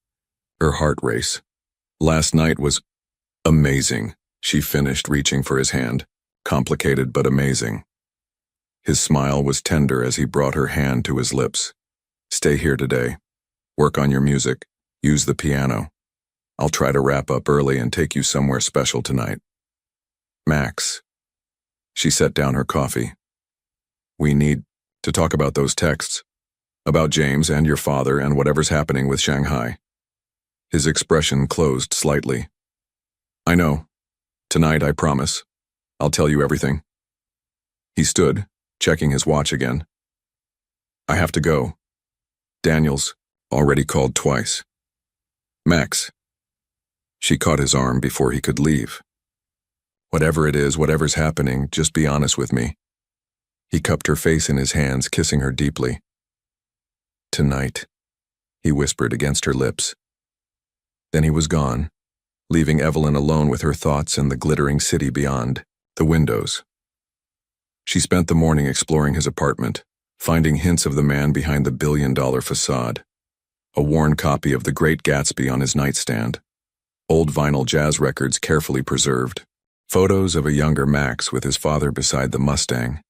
her heart race. "Last night was amazing," she finished, reaching for his hand. "Complicated but amazing." His smile was tender as he brought her hand to his lips. "Stay here today. Work on your music. Use the piano. I'll try to wrap up early and take you somewhere special tonight." "Max." She set down her coffee. "We need to talk about those texts. About James and your father and whatever's happening with Shanghai." His expression closed slightly. "I know. Tonight, I promise. I'll tell you everything." He stood, checking his watch again. "I have to go. Daniel's already called twice." "Max." She caught his arm before he could leave. "Whatever it is, whatever's happening, just be honest with me." He cupped her face in his hands, kissing her deeply. Tonight, he whispered against her lips. Then he was gone, leaving Evelyn alone with her thoughts and the glittering city beyond, the windows. She spent the morning exploring his apartment, finding hints of the man behind the billion-dollar facade. A worn copy of The Great Gatsby on his nightstand, old vinyl jazz records carefully preserved, photos of a younger Max with his father beside the Mustang.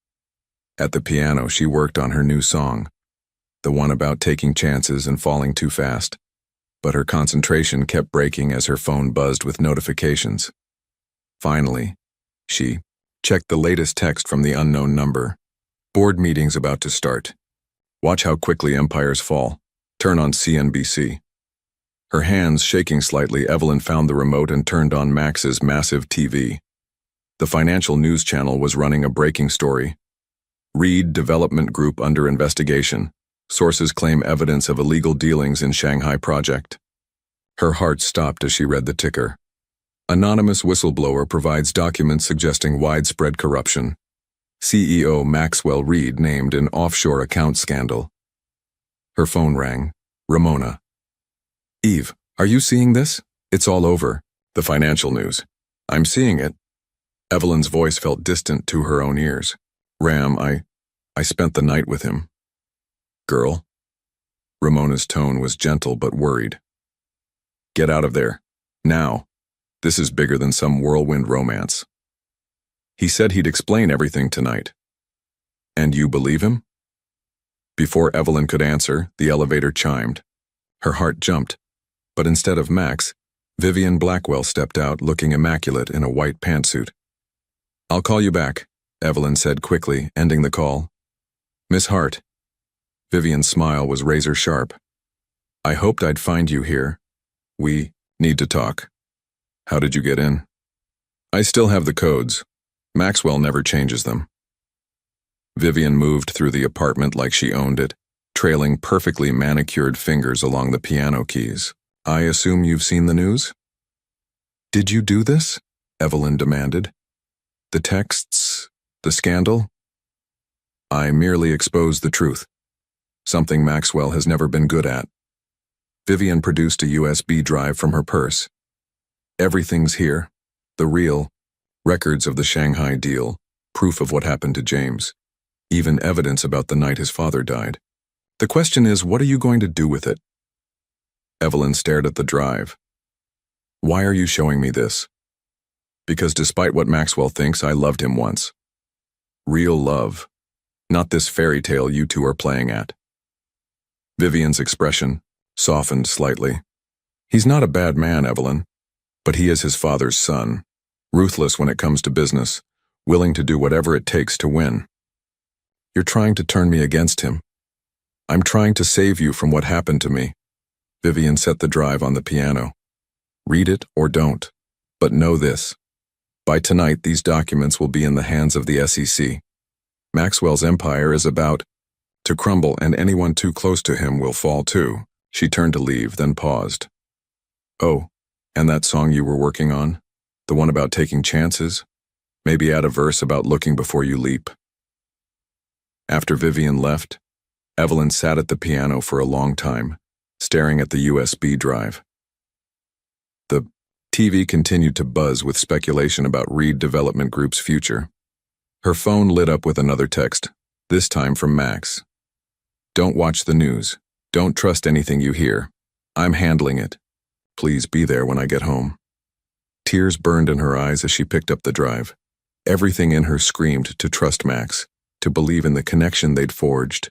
At the piano, she worked on her new song, the one about taking chances and falling too fast, but her concentration kept breaking as her phone buzzed with notifications. Finally, she checked the latest text from the unknown number. Board meetings about to start. Watch how quickly empires fall. Turn on CNBC. Her hands shaking slightly, Evelyn found the remote and turned on Max's massive TV. The financial news channel was running a breaking story. Reed Development Group under investigation. Sources claim evidence of illegal dealings in Shanghai project. Her heart stopped as she read the ticker. Anonymous whistleblower provides documents suggesting widespread corruption. CEO Maxwell Reed named in offshore account scandal. Her phone rang. Ramona. Eve, are you seeing this? It's all over. The financial news. I'm seeing it. Evelyn's voice felt distant to her own ears. Ram, I spent the night with him. Girl? Ramona's tone was gentle but worried. Get out of there. Now. This is bigger than some whirlwind romance. He said he'd explain everything tonight. And you believe him? Before Evelyn could answer, the elevator chimed. Her heart jumped, but instead of Max, Vivian Blackwell stepped out looking immaculate in a white pantsuit. I'll call you back, Evelyn said quickly, ending the call. Miss Hart. Vivian's smile was razor sharp. I hoped I'd find you here. We need to talk. How did you get in? I still have the codes. Maxwell never changes them. Vivian moved through the apartment like she owned it, trailing perfectly manicured fingers along the piano keys. I assume you've seen the news? Did you do this? Evelyn demanded. The texts, the scandal? I merely exposed the truth. Something Maxwell has never been good at. Vivian produced a USB drive from her purse. Everything's here. The real records of the Shanghai deal, proof of what happened to James, even evidence about the night his father died. The question is, what are you going to do with it? Evelyn stared at the drive. Why are you showing me this? Because despite what Maxwell thinks, I loved him once. Real love, not this fairy tale you two are playing at. Vivian's expression softened slightly. He's not a bad man, Evelyn, but he is his father's son, ruthless when it comes to business, willing to do whatever it takes to win. You're trying to turn me against him. I'm trying to save you from what happened to me. Vivian set the drive on the piano. Read it or don't, but know this. By tonight, these documents will be in the hands of the SEC. Maxwell's empire is about to crumble, and anyone too close to him will fall too. She turned to leave, then paused. Oh, and that song you were working on? The one about taking chances? Maybe add a verse about looking before you leap. After Vivian left, Evelyn sat at the piano for a long time, staring at the USB drive. The TV continued to buzz with speculation about Reed Development Group's future. Her phone lit up with another text, this time from Max. Don't watch the news. Don't trust anything you hear. I'm handling it. Please be there when I get home. Tears burned in her eyes as she picked up the drive. Everything in her screamed to trust Max, to believe in the connection they'd forged.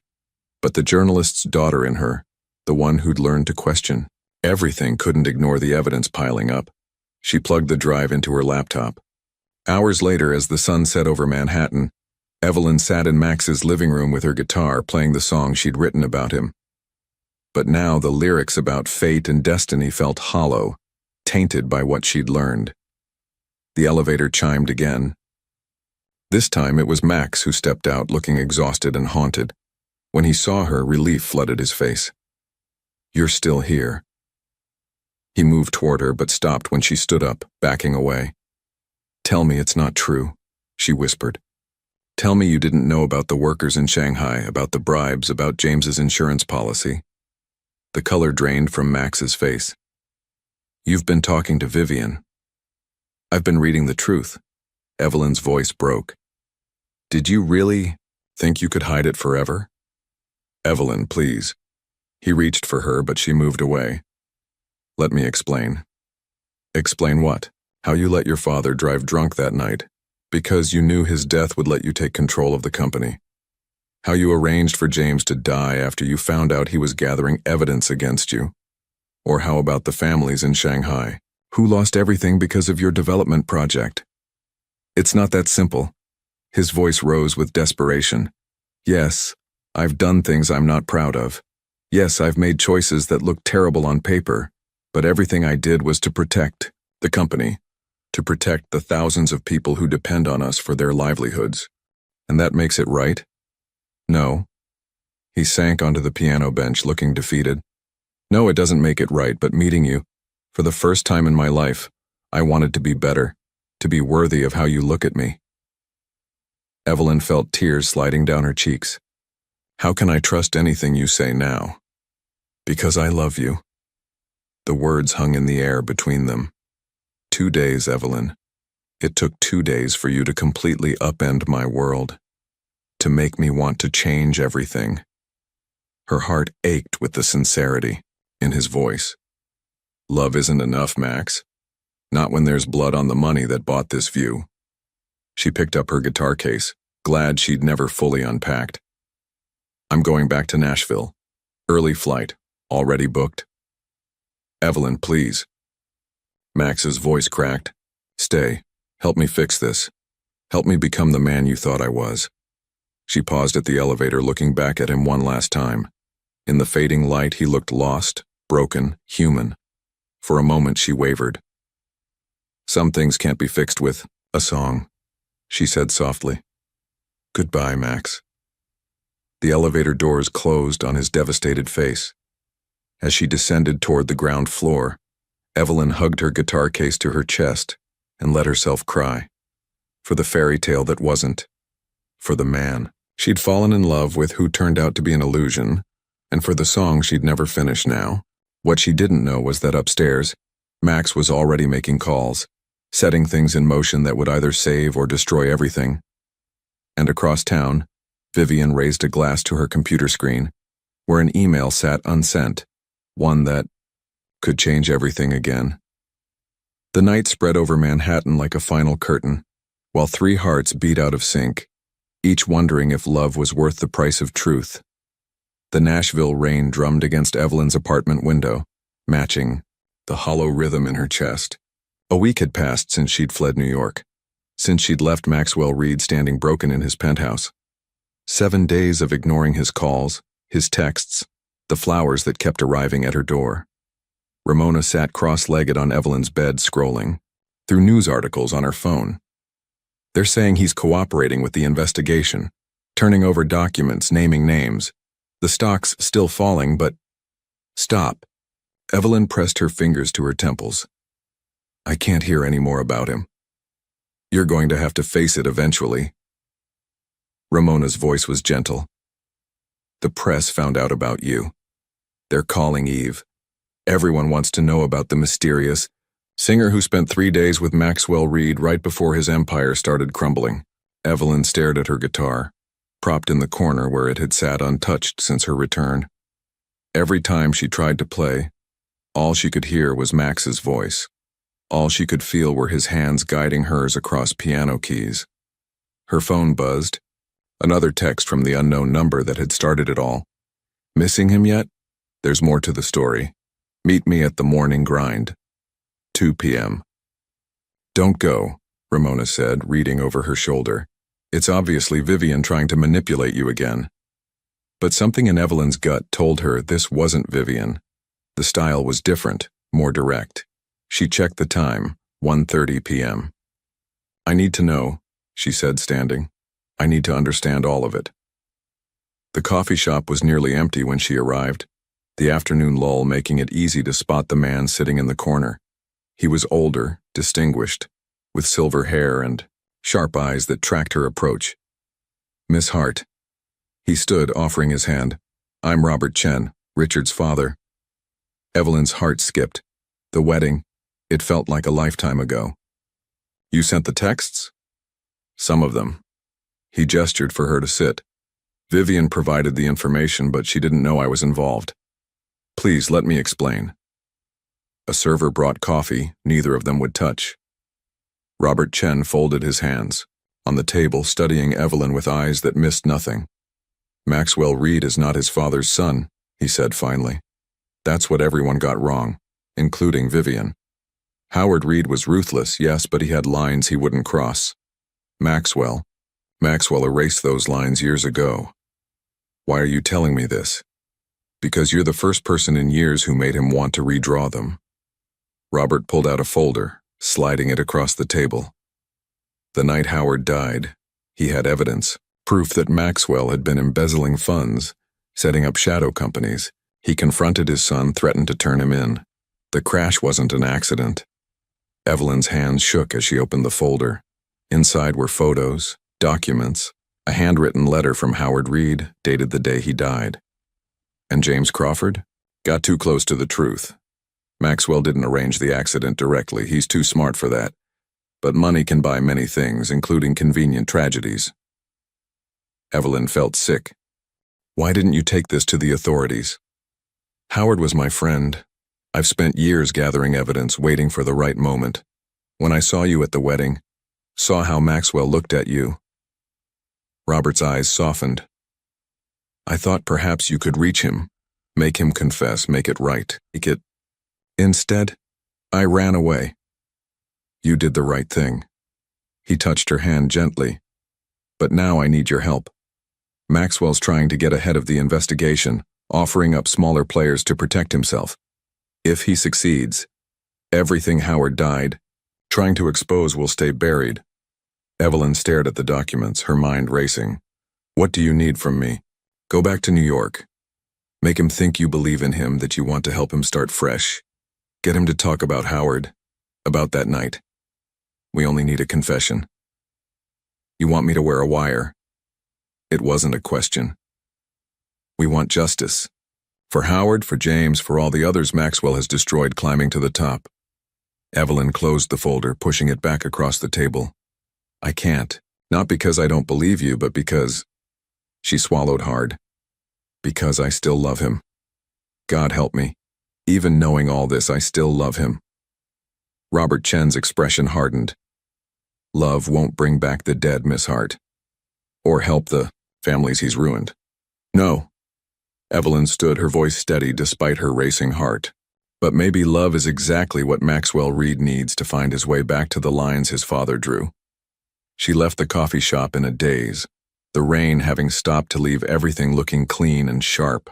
But the journalist's daughter in her, the one who'd learned to question everything, couldn't ignore the evidence piling up. She plugged the drive into her laptop. Hours later, as the sun set over Manhattan, Evelyn sat in Max's living room with her guitar, playing the song she'd written about him. But now the lyrics about fate and destiny felt hollow, tainted by what she'd learned. The elevator chimed again. This time it was Max who stepped out, looking exhausted and haunted. When he saw her, relief flooded his face. You're still here. He moved toward her, but stopped when she stood up, backing away. Tell me it's not true, she whispered. Tell me you didn't know about the workers in Shanghai, about the bribes, about James's insurance policy. The color drained from Max's face. You've been talking to Vivian. I've been reading the truth. Evelyn's voice broke. Did you really think you could hide it forever? Evelyn, please. He reached for her, but she moved away. Let me explain. Explain what? How you let your father drive drunk that night, because you knew his death would let you take control of the company. How you arranged for James to die after you found out he was gathering evidence against you. Or how about the families in Shanghai, who lost everything because of your development project? It's not that simple. His voice rose with desperation. Yes, I've done things I'm not proud of. Yes, I've made choices that look terrible on paper, but everything I did was to protect the company, to protect the thousands of people who depend on us for their livelihoods. And that makes it right? No. He sank onto the piano bench, looking defeated. No, it doesn't make it right, but meeting you, for the first time in my life, I wanted to be better, to be worthy of how you look at me. Evelyn felt tears sliding down her cheeks. How can I trust anything you say now? Because I love you. The words hung in the air between them. 2 days, Evelyn. It took 2 days for you to completely upend my world, to make me want to change everything. Her heart ached with the sincerity in his voice. Love isn't enough, Max. Not when there's blood on the money that bought this view. She picked up her guitar case, glad she'd never fully unpacked. I'm going back to Nashville. Early flight, already booked. Evelyn, please. Max's voice cracked. Stay. Help me fix this. Help me become the man you thought I was. She paused at the elevator, looking back at him one last time. In the fading light, he looked lost, broken, human. For a moment, she wavered. Some things can't be fixed with a song, she said softly. Goodbye, Max. The elevator doors closed on his devastated face. As she descended toward the ground floor, Evelyn hugged her guitar case to her chest and let herself cry. For the fairy tale that wasn't. For the man she'd fallen in love with who turned out to be an illusion, and for the song she'd never finish now. What she didn't know was that upstairs, Max was already making calls, setting things in motion that would either save or destroy everything. And across town, Vivian raised a glass to her computer screen, where an email sat unsent, one that could change everything again. The night spread over Manhattan like a final curtain, while 3 hearts beat out of sync, each wondering if love was worth the price of truth. The Nashville rain drummed against Evelyn's apartment window, matching the hollow rhythm in her chest. A week had passed since she'd fled New York, since she'd left Maxwell Reed standing broken in his penthouse. 7 days of ignoring his calls, his texts, the flowers that kept arriving at her door. Ramona sat cross-legged on Evelyn's bed, scrolling through news articles on her phone. They're saying he's cooperating with the investigation, turning over documents, naming names. The stock's still falling, but... Stop. Evelyn pressed her fingers to her temples. I can't hear any more about him. You're going to have to face it eventually. Ramona's voice was gentle. The press found out about you. They're calling Eve. Everyone wants to know about the mysterious singer who spent 3 days with Maxwell Reed right before his empire started crumbling. Evelyn stared at her guitar, propped in the corner where it had sat untouched since her return. Every time she tried to play, all she could hear was Max's voice. All she could feel were his hands guiding hers across piano keys. Her phone buzzed. Another text from the unknown number that had started it all. Missing him yet? There's more to the story. Meet me at the morning grind. 2 p.m. Don't go, Ramona said, reading over her shoulder. It's obviously Vivian trying to manipulate you again. But something in Evelyn's gut told her this wasn't Vivian. The style was different, more direct. She checked the time, 1:30 p.m. I need to know, she said, standing. I need to understand all of it. The coffee shop was nearly empty when she arrived, the afternoon lull making it easy to spot the man sitting in the corner. He was older, distinguished, with silver hair and sharp eyes that tracked her approach. Miss Hart. He stood, offering his hand. I'm Robert Chen, Richard's father. Evelyn's heart skipped. The wedding, it felt like a lifetime ago. You sent the texts? Some of them. He gestured for her to sit. Vivian provided the information, but she didn't know I was involved. Please, let me explain. A server brought coffee, neither of them would touch. Robert Chen folded his hands, on the table studying Evelyn with eyes that missed nothing. Maxwell Reed is not his father's son, he said finally. That's what everyone got wrong, including Vivian. Howard Reed was ruthless, yes, but he had lines he wouldn't cross. Maxwell erased those lines years ago. Why are you telling me this? Because you're the first person in years who made him want to redraw them. Robert pulled out a folder, sliding it across the table. The night Howard died, he had evidence, proof that Maxwell had been embezzling funds, setting up shadow companies. He confronted his son, threatened to turn him in. The crash wasn't an accident. Evelyn's hands shook as she opened the folder. Inside were photos, documents, a handwritten letter from Howard Reed, dated the day he died. And James Crawford? Got too close to the truth. Maxwell didn't arrange the accident directly, he's too smart for that. But money can buy many things, including convenient tragedies. Evelyn felt sick. Why didn't you take this to the authorities? Howard was my friend. I've spent years gathering evidence, waiting for the right moment. When I saw you at the wedding, saw how Maxwell looked at you. Robert's eyes softened. I thought perhaps you could reach him, make him confess, make it right, make it. Instead, I ran away. You did the right thing. He touched her hand gently. But now I need your help. Maxwell's trying to get ahead of the investigation, offering up smaller players to protect himself. If he succeeds, everything Howard died, trying to expose will stay buried. Evelyn stared at the documents, her mind racing. What do you need from me? Go back to New York. Make him think you believe in him, that you want to help him start fresh. Get him to talk about Howard, about that night. We only need a confession. You want me to wear a wire? It wasn't a question. We want justice. For Howard, for James, for all the others Maxwell has destroyed climbing to the top. Evelyn closed the folder, pushing it back across the table. I can't. Not because I don't believe you, but because... She swallowed hard. Because I still love him. God help me. Even knowing all this, I still love him. Robert Chen's expression hardened. Love won't bring back the dead, Miss Hart. Or help the families he's ruined. No. Evelyn stood, her voice steady despite her racing heart. But maybe love is exactly what Maxwell Reed needs to find his way back to the lines his father drew. She left the coffee shop in a daze, the rain having stopped to leave everything looking clean and sharp.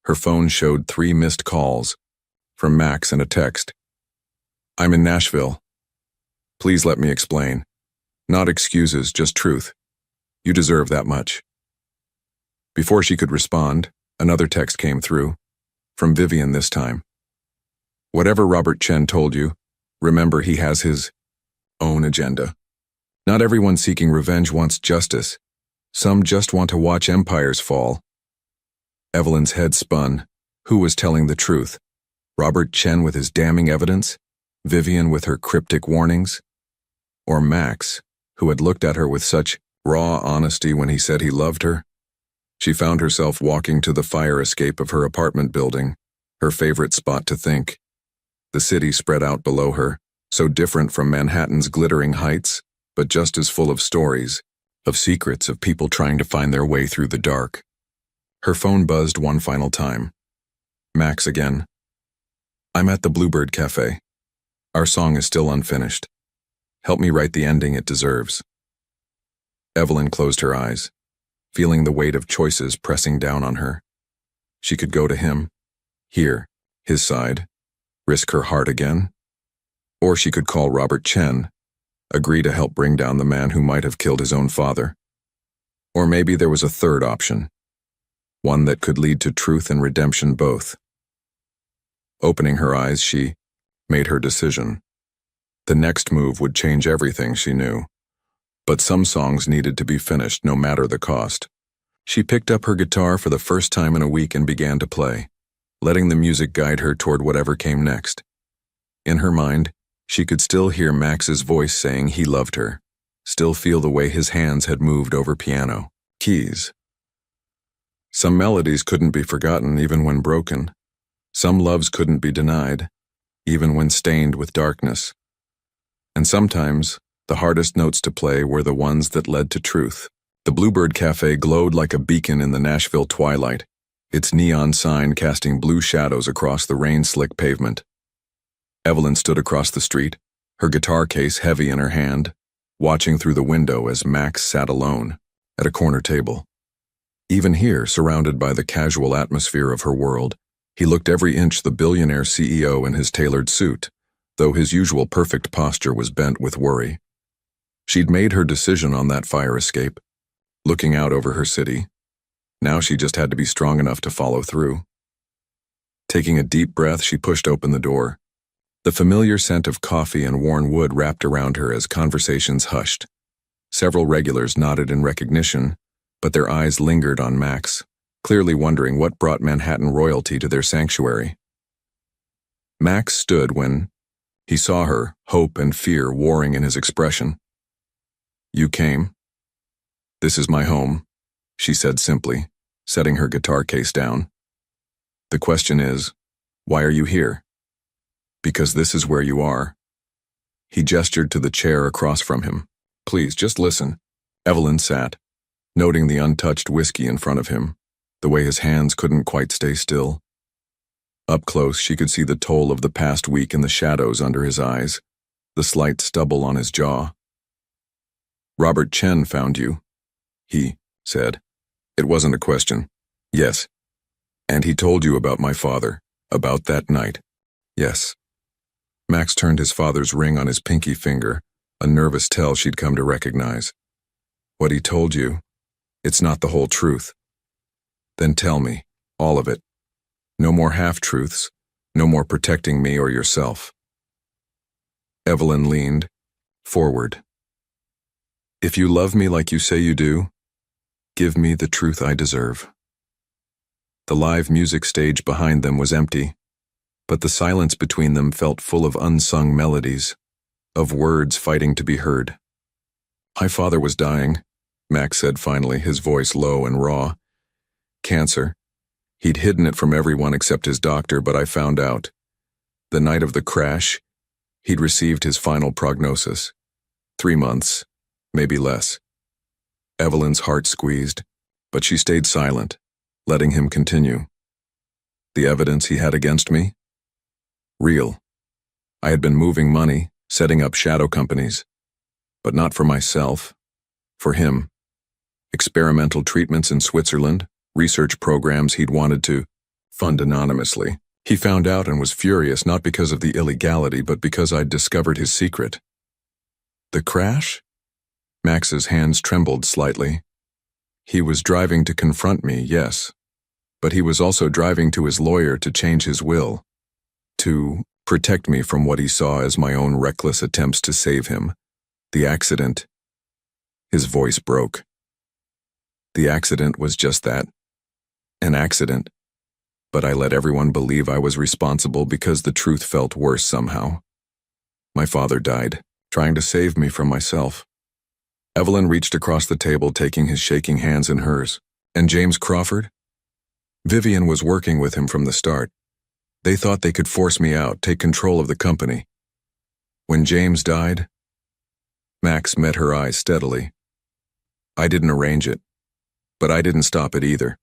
Her phone showed 3 missed calls, from Max and a text. I'm in Nashville. Please let me explain. Not excuses, just truth. You deserve that much. Before she could respond, another text came through, from Vivian this time. Whatever Robert Chen told you, remember he has his own agenda. Not everyone seeking revenge wants justice. Some just want to watch empires fall. Evelyn's head spun. Who was telling the truth? Robert Chen with his damning evidence? Vivian with her cryptic warnings? Or Max, who had looked at her with such raw honesty when he said he loved her? She found herself walking to the fire escape of her apartment building, her favorite spot to think. The city spread out below her, so different from Manhattan's glittering heights, but just as full of stories, of secrets, of people trying to find their way through the dark. Her phone buzzed one final time. Max again. I'm at the Bluebird Cafe. Our song is still unfinished. Help me write the ending it deserves. Evelyn closed her eyes, feeling the weight of choices pressing down on her. She could go to him, here, his side, risk her heart again. Or she could call Robert Chen, agree to help bring down the man who might have killed his own father. Or maybe there was a third option, one that could lead to truth and redemption both. Opening her eyes, she made her decision. The next move would change everything, she knew. But some songs needed to be finished no matter the cost. She picked up her guitar for the first time in a week and began to play, letting the music guide her toward whatever came next. In her mind, she could still hear Max's voice saying he loved her, still feel the way his hands had moved over piano keys. Some melodies couldn't be forgotten even when broken. Some loves couldn't be denied, even when stained with darkness. And sometimes, the hardest notes to play were the ones that led to truth. The Bluebird Cafe glowed like a beacon in the Nashville twilight, its neon sign casting blue shadows across the rain-slick pavement. Evelyn stood across the street, her guitar case heavy in her hand, watching through the window as Max sat alone, at a corner table. Even here, surrounded by the casual atmosphere of her world, he looked every inch the billionaire CEO in his tailored suit, though his usual perfect posture was bent with worry. She'd made her decision on that fire escape, looking out over her city. Now she just had to be strong enough to follow through. Taking a deep breath, she pushed open the door. The familiar scent of coffee and worn wood wrapped around her as conversations hushed. Several regulars nodded in recognition, but their eyes lingered on Max, clearly wondering what brought Manhattan royalty to their sanctuary. Max stood when he saw her, hope and fear warring in his expression. "You came. This is my home," she said simply, setting her guitar case down. "The question is, why are you here?" "Because this is where you are." He gestured to the chair across from him. "Please, just listen." Evelyn sat, noting the untouched whiskey in front of him, the way his hands couldn't quite stay still. Up close, she could see the toll of the past week in the shadows under his eyes, the slight stubble on his jaw. "Robert Chen found you," he said. It wasn't a question. "Yes. And he told you about my father, about that night." "Yes." Max turned his father's ring on his pinky finger, a nervous tell she'd come to recognize. "What he told you, it's not the whole truth." "Then tell me, all of it. No more half-truths, no more protecting me or yourself." Evelyn leaned forward. "If you love me like you say you do, give me the truth I deserve." The live music stage behind them was empty, but the silence between them felt full of unsung melodies, of words fighting to be heard. "My father was dying," Max said finally, his voice low and raw. "Cancer. He'd hidden it from everyone except his doctor, but I found out. The night of the crash, he'd received his final prognosis. 3 months, maybe less." Evelyn's heart squeezed, but she stayed silent, letting him continue. "The evidence he had against me? Real. I had been moving money, setting up shadow companies. But not for myself. For him. Experimental treatments in Switzerland, research programs he'd wanted to fund anonymously. He found out and was furious not because of the illegality, but because I'd discovered his secret." "The crash?" Max's hands trembled slightly. "He was driving to confront me, yes. But he was also driving to his lawyer to change his will. To protect me from what he saw as my own reckless attempts to save him. The accident." His voice broke. "The accident was just that. An accident. But I let everyone believe I was responsible because the truth felt worse somehow. My father died, trying to save me from myself." Evelyn reached across the table, taking his shaking hands in hers. "And James Crawford?" "Vivian was working with him from the start. They thought they could force me out, take control of the company. When James died..." Max met her eyes steadily. "I didn't arrange it. But I didn't stop it either.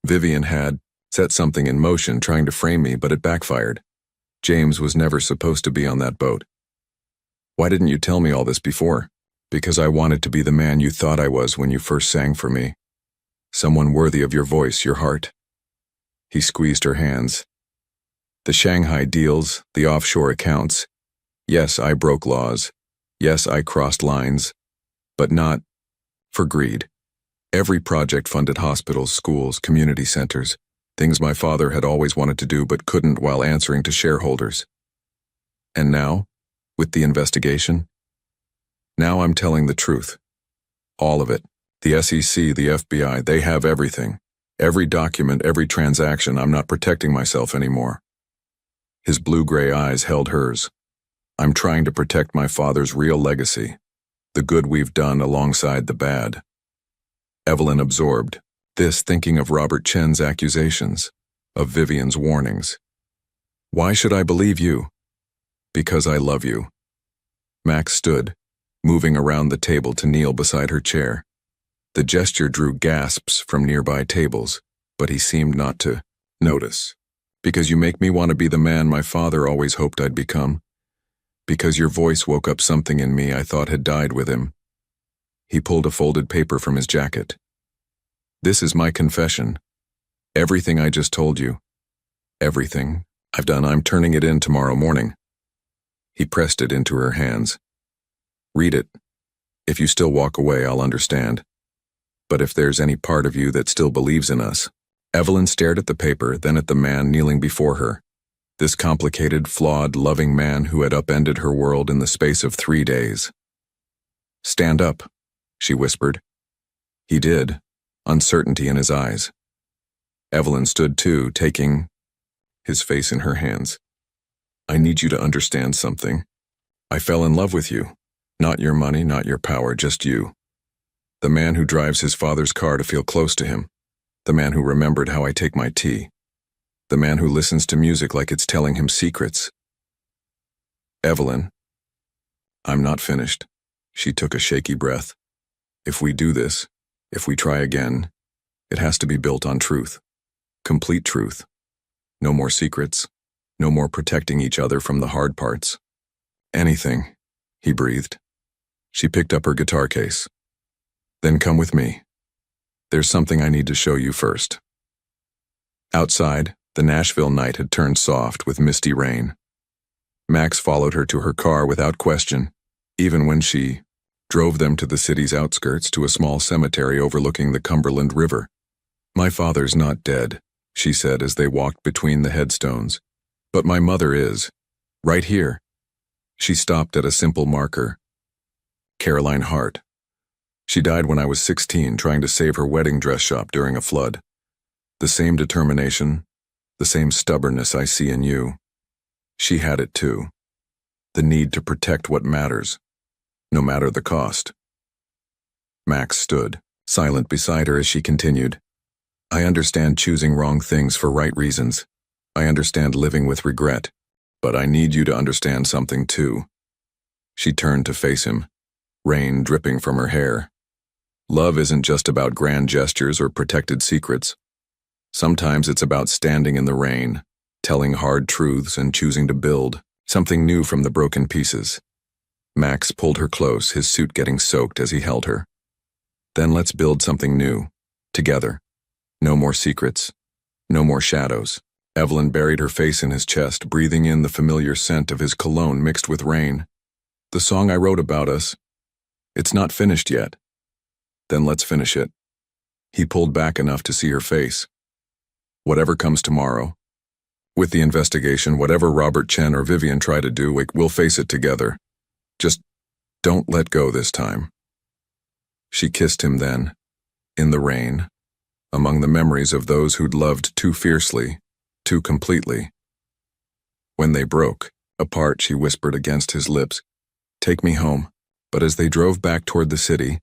Vivian had set something in motion trying to frame me, but it backfired. James was never supposed to be on that boat." "Why didn't you tell me all this before?" "Because I wanted to be the man you thought I was when you first sang for me. Someone worthy of your voice, your heart." He squeezed her hands. "The Shanghai deals, the offshore accounts. Yes, I broke laws. Yes, I crossed lines. But not for greed. Every project funded hospitals, schools, community centers, things my father had always wanted to do but couldn't while answering to shareholders. And now, with the investigation, Now I'm telling the truth. All of it. The SEC, the FBI, they have everything. Every document, every transaction. I'm not protecting myself anymore. His blue-gray eyes held hers. I'm trying to protect my father's real legacy, the good we've done alongside the bad. Evelyn absorbed this, thinking of Robert Chen's accusations, of Vivian's warnings. Why should I believe you? Because I love you. Max stood, moving around the table to kneel beside her chair. The gesture drew gasps from nearby tables, but he seemed not to notice. Because you make me want to be the man my father always hoped I'd become. Because your voice woke up something in me I thought had died with him. He pulled a folded paper from his jacket. This is my confession. Everything I just told you. Everything I've done, I'm turning it in tomorrow morning. He pressed it into her hands. Read it. If you still walk away, I'll understand. But if there's any part of you that still believes in us. Evelyn stared at the paper, then at the man kneeling before her. This complicated, flawed, loving man who had upended her world in the space of 3 days. Stand up, she whispered. He did, uncertainty in his eyes. Evelyn stood too, taking his face in her hands. I need you to understand something. I fell in love with you. Not your money, not your power, just you. The man who drives his father's car to feel close to him. The man who remembered how I take my tea. The man who listens to music like it's telling him secrets. Evelyn. I'm not finished. She took a shaky breath. If we do this, if we try again, it has to be built on truth. Complete truth. No more secrets. No more protecting each other from the hard parts. Anything, he breathed. She picked up her guitar case. Then come with me. There's something I need to show you first. Outside, the Nashville night had turned soft with misty rain. Max followed her to her car without question, even when she drove them to the city's outskirts to a small cemetery overlooking the Cumberland River. My father's not dead, she said as they walked between the headstones. But my mother is. Right here. She stopped at a simple marker. Caroline Hart. She died when I was 16 trying to save her wedding dress shop during a flood. The same determination, the same stubbornness I see in you. She had it too. The need to protect what matters, no matter the cost. Max stood, silent beside her as she continued. I understand choosing wrong things for right reasons. I understand living with regret. But I need you to understand something too. She turned to face him, rain dripping from her hair. Love isn't just about grand gestures or protected secrets. Sometimes it's about standing in the rain, telling hard truths and choosing to build something new from the broken pieces. Max pulled her close, his suit getting soaked as he held her. Then let's build something new, together. No more secrets, no more shadows. Evelyn buried her face in his chest, breathing in the familiar scent of his cologne mixed with rain. The song I wrote about us, it's not finished yet. Then let's finish it. He pulled back enough to see her face. Whatever comes tomorrow. With the investigation, whatever Robert Chen or Vivian try to do, we'll face it together. Just don't let go this time. She kissed him then, in the rain, among the memories of those who'd loved too fiercely, too completely. When they broke apart, she whispered against his lips, "Take me home." But as they drove back toward the city,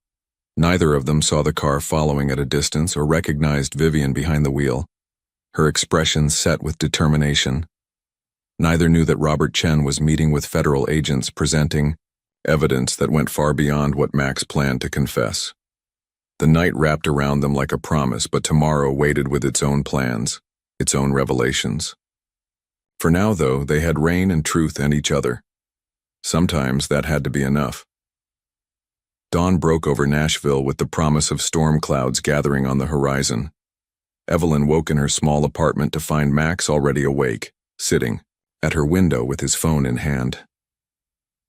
neither of them saw the car following at a distance or recognized Vivian behind the wheel, her expression set with determination. Neither knew that Robert Chen was meeting with federal agents presenting evidence that went far beyond what Max planned to confess. The night wrapped around them like a promise, but tomorrow waited with its own plans, its own revelations. For now, though, they had rain and truth and each other. Sometimes that had to be enough. Dawn broke over Nashville with the promise of storm clouds gathering on the horizon. Evelyn woke in her small apartment to find Max already awake, sitting at her window with his phone in hand.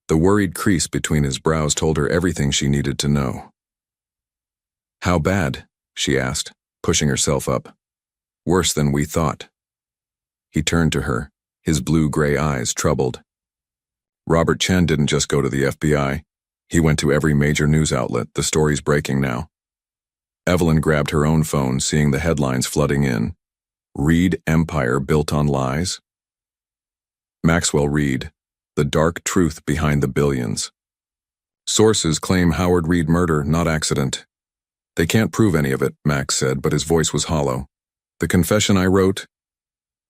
The worried crease between his brows told her everything she needed to know. "How bad?" she asked, pushing herself up. "Worse than we thought." He turned to her, his blue-gray eyes troubled. "Robert Chen didn't just go to the FBI. He went to every major news outlet. The story's breaking now. Evelyn grabbed her own phone, seeing the headlines flooding in. Reed Empire built on lies? Maxwell Reed, the dark truth behind the billions. Sources claim Howard Reed murder, not accident. They can't prove any of it, Max said, but his voice was hollow. The confession I wrote?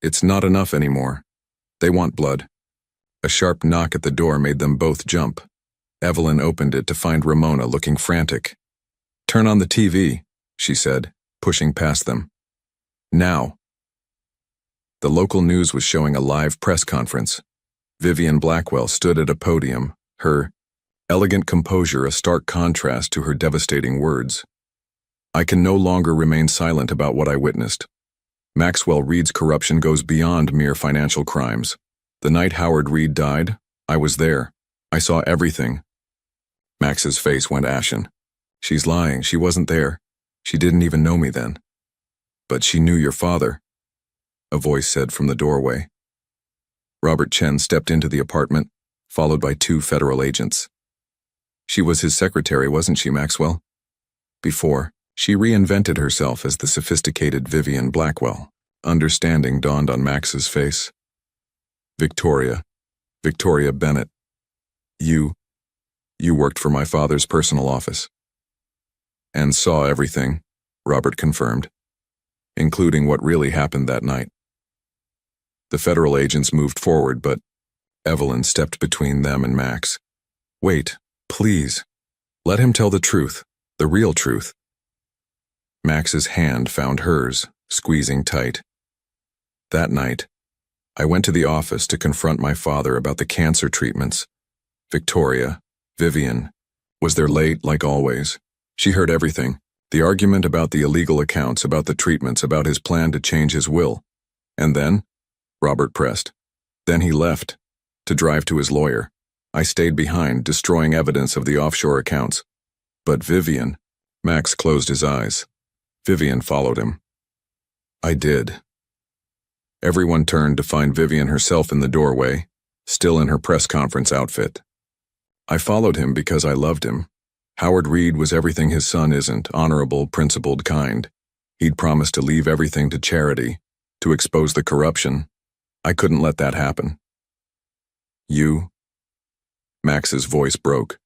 It's not enough anymore. They want blood. A sharp knock at the door made them both jump. Evelyn opened it to find Ramona looking frantic. Turn on the TV, she said, pushing past them. Now. The local news was showing a live press conference. Vivian Blackwell stood at a podium, her elegant composure a stark contrast to her devastating words. I can no longer remain silent about what I witnessed. Maxwell Reed's corruption goes beyond mere financial crimes. The night Howard Reed died, I was there. I saw everything. Max's face went ashen. She's lying. She wasn't there. She didn't even know me then. But she knew your father, a voice said from the doorway. Robert Chen stepped into the apartment, followed by 2 federal agents. She was his secretary, wasn't she, Maxwell? Before, she reinvented herself as the sophisticated Vivian Blackwell. Understanding dawned on Max's face. Victoria Bennett. You worked for my father's personal office. And saw everything, Robert confirmed, including what really happened that night. The federal agents moved forward, but Evelyn stepped between them and Max. Wait, please. Let him tell the truth, the real truth. Max's hand found hers, squeezing tight. That night, I went to the office to confront my father about the cancer treatments. Vivian, was there late like always. She heard everything. The argument about the illegal accounts, about the treatments, about his plan to change his will. And then, Robert pressed. Then he left, to drive to his lawyer. I stayed behind, destroying evidence of the offshore accounts. But Vivian, Max closed his eyes. Vivian followed him. I did. Everyone turned to find Vivian herself in the doorway, still in her press conference outfit. I followed him because I loved him. Howard Reed was everything his son isn't, honorable, principled, kind. He'd promised to leave everything to charity, to expose the corruption. I couldn't let that happen. You? Max's voice broke.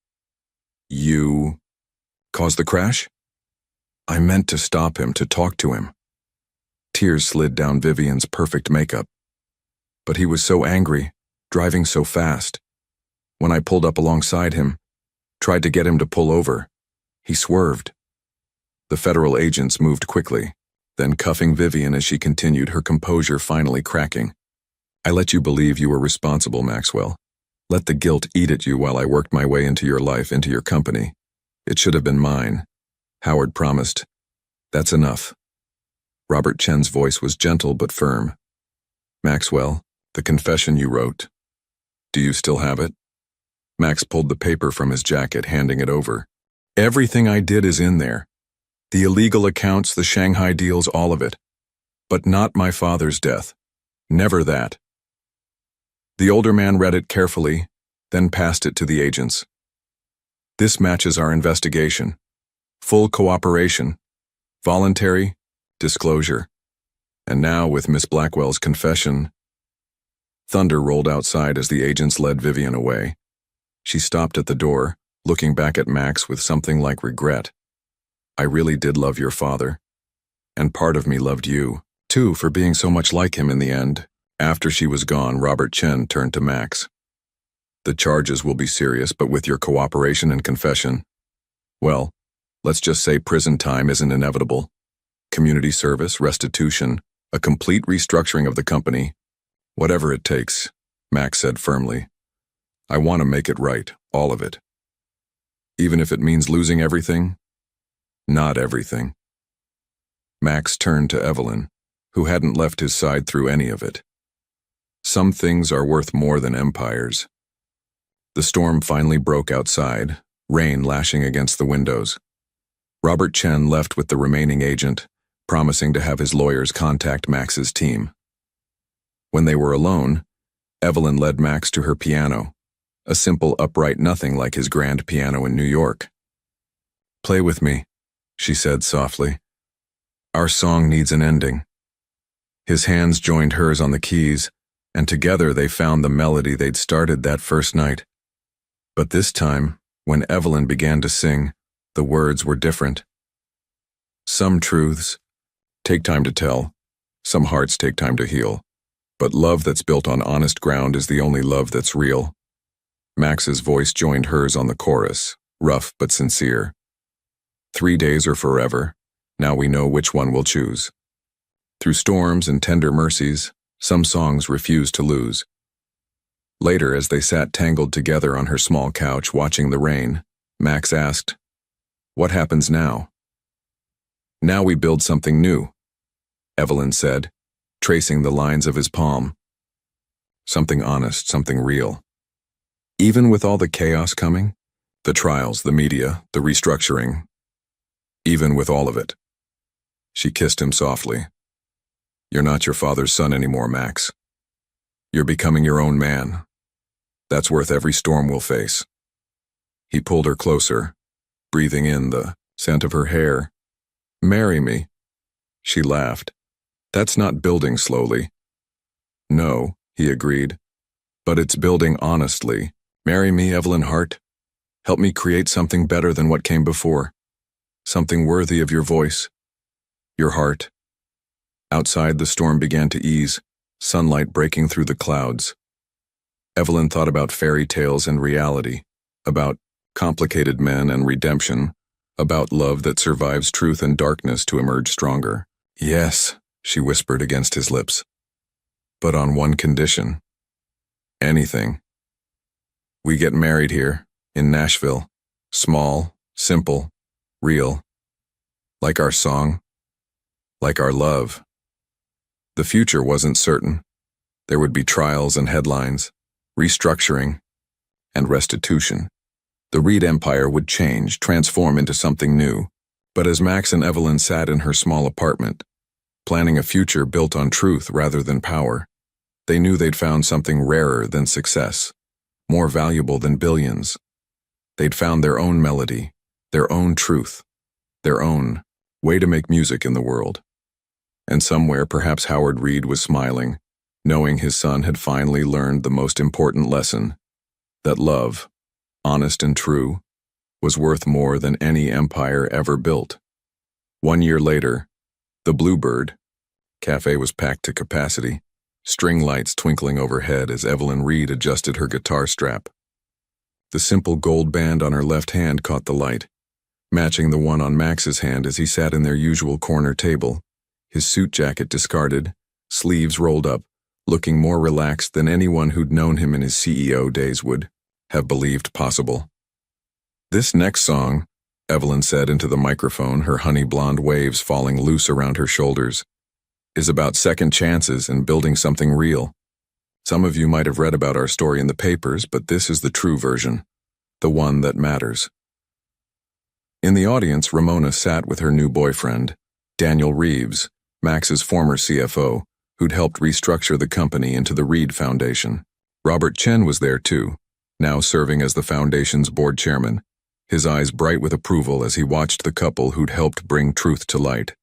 You caused the crash? I meant to stop him, to talk to him. Tears slid down Vivian's perfect makeup. But he was so angry, driving so fast. When I pulled up alongside him, tried to get him to pull over, he swerved. The federal agents moved quickly, then cuffing Vivian as she continued, her composure finally cracking. I let you believe you were responsible, Maxwell. Let the guilt eat at you while I worked my way into your life, into your company. It should have been mine. Howard promised. That's enough. Robert Chen's voice was gentle but firm. Maxwell, the confession you wrote. Do you still have it? Max pulled the paper from his jacket, handing it over. Everything I did is in there. The illegal accounts, the Shanghai deals, all of it. But not my father's death. Never that. The older man read it carefully, then passed it to the agents. This matches our investigation. Full cooperation. Voluntary disclosure. And now, with Miss Blackwell's confession. Thunder rolled outside as the agents led Vivian away. She stopped at the door, looking back at Max with something like regret. I really did love your father. And part of me loved you, too, for being so much like him in the end. After she was gone, Robert Chen turned to Max. The charges will be serious, but with your cooperation and confession, well, let's just say prison time isn't inevitable. Community service, restitution, a complete restructuring of the company. Whatever it takes, Max said firmly. I want to make it right, all of it. Even if it means losing everything? Not everything. Max turned to Evelyn, who hadn't left his side through any of it. Some things are worth more than empires. The storm finally broke outside, rain lashing against the windows. Robert Chen left with the remaining agent, promising to have his lawyers contact Max's team. When they were alone, Evelyn led Max to her piano. a simple upright nothing like his grand piano in New York. "Play with me," she said softly. "Our song needs an ending." His hands joined hers on the keys, and together they found the melody they'd started that first night. But this time, when Evelyn began to sing, the words were different. Some truths take time to tell, some hearts take time to heal, but love that's built on honest ground is the only love that's real. Max's voice joined hers on the chorus, rough but sincere. 3 days or forever, now we know which one we'll choose. Through storms and tender mercies, some songs refuse to lose. Later, as they sat tangled together on her small couch watching the rain, Max asked, "What happens now?" "Now we build something new," Evelyn said, tracing the lines of his palm. "Something honest, something real. Even with all the chaos coming, the trials, the media, the restructuring, even with all of it." She kissed him softly. "You're not your father's son anymore, Max. You're becoming your own man. That's worth every storm we'll face." He pulled her closer, breathing in the scent of her hair. "Marry me." She laughed. "That's not building slowly." "No," he agreed, "but it's building honestly. Marry me, Evelyn Hart. Help me create something better than what came before. Something worthy of your voice, your heart." Outside, the storm began to ease, sunlight breaking through the clouds. Evelyn thought about fairy tales and reality, about complicated men and redemption, about love that survives truth and darkness to emerge stronger. "Yes," she whispered against his lips. "But on one condition." "Anything." "We get married here, in Nashville. Small, simple, real. Like our song. Like our love." The future wasn't certain. There would be trials and headlines, restructuring, and restitution. The Reed empire would change, transform into something new. But as Max and Evelyn sat in her small apartment, planning a future built on truth rather than power, they knew they'd found something rarer than success, more valuable than billions. They'd found their own melody, their own truth, their own way to make music in the world. And somewhere, perhaps Howard Reed was smiling, knowing his son had finally learned the most important lesson, that love, honest and true, was worth more than any empire ever built. 1 year later, the Bluebird cafe was packed to capacity, string lights twinkling overhead as Evelyn Reed adjusted her guitar strap. The simple gold band on her left hand caught the light, matching the one on Max's hand as he sat in their usual corner table, his suit jacket discarded, sleeves rolled up, looking more relaxed than anyone who'd known him in his CEO days would have believed possible. "This next song," Evelyn said into the microphone, her honey blonde waves falling loose around her shoulders, "is about second chances and building something real. Some of you might have read about our story in the papers, but this is the true version, the one that matters." In the audience, Ramona sat with her new boyfriend, Daniel Reeves, Max's former CFO, who'd helped restructure the company into the Reed Foundation. Robert Chen was there too, now serving as the foundation's board chairman, his eyes bright with approval as he watched the couple who'd helped bring truth to light.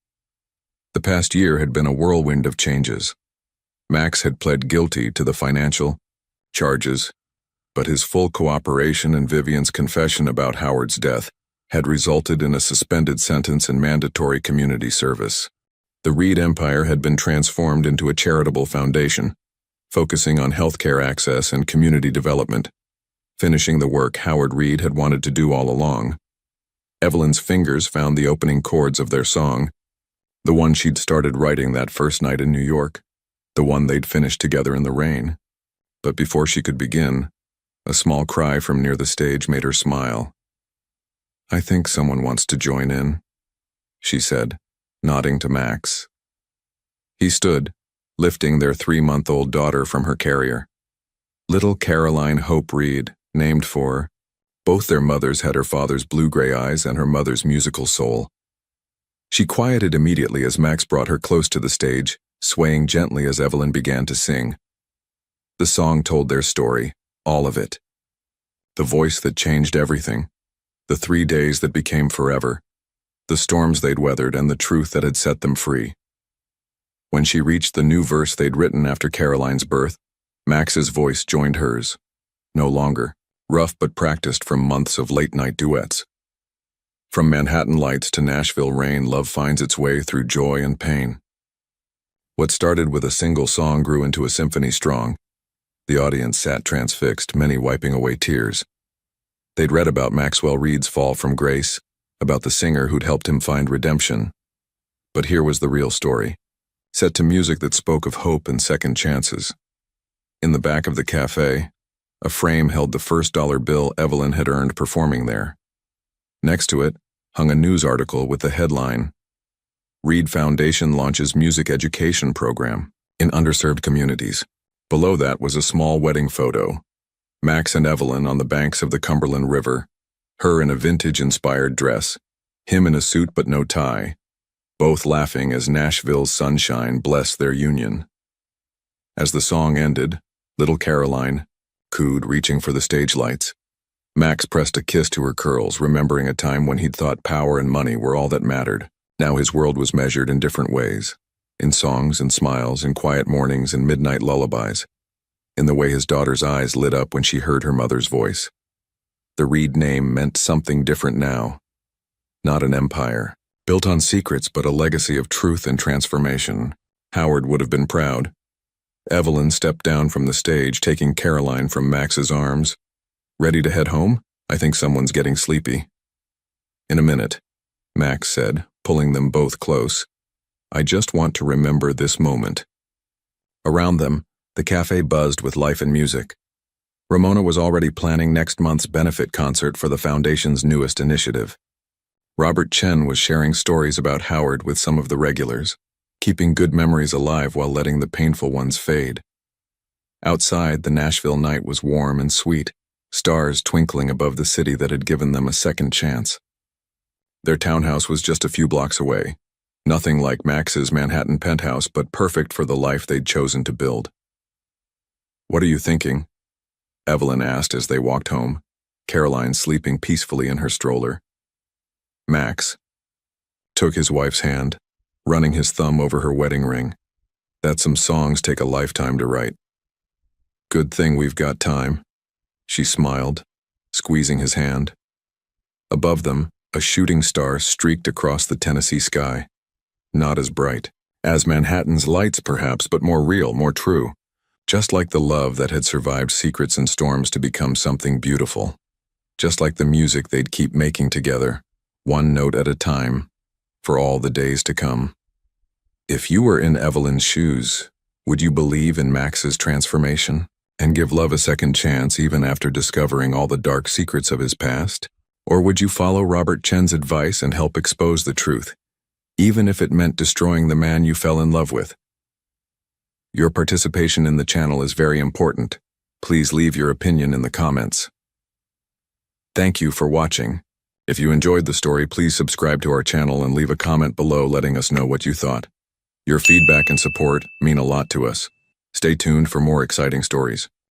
The past year had been a whirlwind of changes. Max had pled guilty to the financial charges, but his full cooperation and Vivian's confession about Howard's death had resulted in a suspended sentence and mandatory community service. The Reed empire had been transformed into a charitable foundation, focusing on healthcare access and community development, finishing the work Howard Reed had wanted to do all along. Evelyn's fingers found the opening chords of their song, the one she'd started writing that first night in New York, the one they'd finished together in the rain. But before she could begin, a small cry from near the stage made her smile. "I think someone wants to join in," she said, nodding to Max. He stood, lifting their 3-month-old daughter from her carrier. Little Caroline Hope Reed, named for both their mothers had her father's blue-gray eyes and her mother's musical soul. She quieted immediately as Max brought her close to the stage, swaying gently as Evelyn began to sing. The song told their story, all of it. The voice that changed everything. The 3 days that became forever. The storms they'd weathered and the truth that had set them free. When she reached the new verse they'd written after Caroline's birth, Max's voice joined hers. No longer, rough but practiced from months of late-night duets. From Manhattan lights to Nashville rain, love finds its way through joy and pain. What started with a single song grew into a symphony strong. The audience sat transfixed, many wiping away tears. They'd read about Maxwell Reed's fall from grace, about the singer who'd helped him find redemption. But here was the real story, set to music that spoke of hope and second chances. In the back of the cafe, a frame held the first dollar bill Evelyn had earned performing there. Next to it hung a news article with the headline, "Reed Foundation launches music education program in underserved communities." Below that was a small wedding photo, Max and Evelyn on the banks of the Cumberland River, her in a vintage-inspired dress, him in a suit but no tie, both laughing as Nashville's sunshine blessed their union. As the song ended, little Caroline cooed, reaching for the stage lights. Max pressed a kiss to her curls, remembering a time when he'd thought power and money were all that mattered. Now his world was measured in different ways. In songs and smiles, in quiet mornings and midnight lullabies. In the way his daughter's eyes lit up when she heard her mother's voice. The Reed name meant something different now. Not an empire, built on secrets, but a legacy of truth and transformation. Howard would have been proud. Evelyn stepped down from the stage, taking Caroline from Max's arms. "Ready to head home? I think someone's getting sleepy." "In a minute," Max said, pulling them both close. "I just want to remember this moment." Around them, the cafe buzzed with life and music. Ramona was already planning next month's benefit concert for the Foundation's newest initiative. Robert Chen was sharing stories about Howard with some of the regulars, keeping good memories alive while letting the painful ones fade. Outside, the Nashville night was warm and sweet, stars twinkling above the city that had given them a second chance. Their townhouse was just a few blocks away. Nothing like Max's Manhattan penthouse, but perfect for the life they'd chosen to build. "What are you thinking?" Evelyn asked as they walked home, Caroline sleeping peacefully in her stroller. Max took his wife's hand, running his thumb over her wedding ring. "That some songs take a lifetime to write." "Good thing we've got time," she smiled, squeezing his hand. Above them, a shooting star streaked across the Tennessee sky. Not as bright as Manhattan's lights, perhaps, but more real, more true. Just like the love that had survived secrets and storms to become something beautiful. Just like the music they'd keep making together, one note at a time, for all the days to come. If you were in Evelyn's shoes, would you believe in Max's transformation and give love a second chance even after discovering all the dark secrets of his past? Or would you follow Robert Chen's advice and help expose the truth, even if it meant destroying the man you fell in love with? Your participation in the channel is very important. Please leave your opinion in the comments. Thank you for watching. If you enjoyed the story, please subscribe to our channel and leave a comment below letting us know what you thought. Your feedback and support mean a lot to us. Stay tuned for more exciting stories.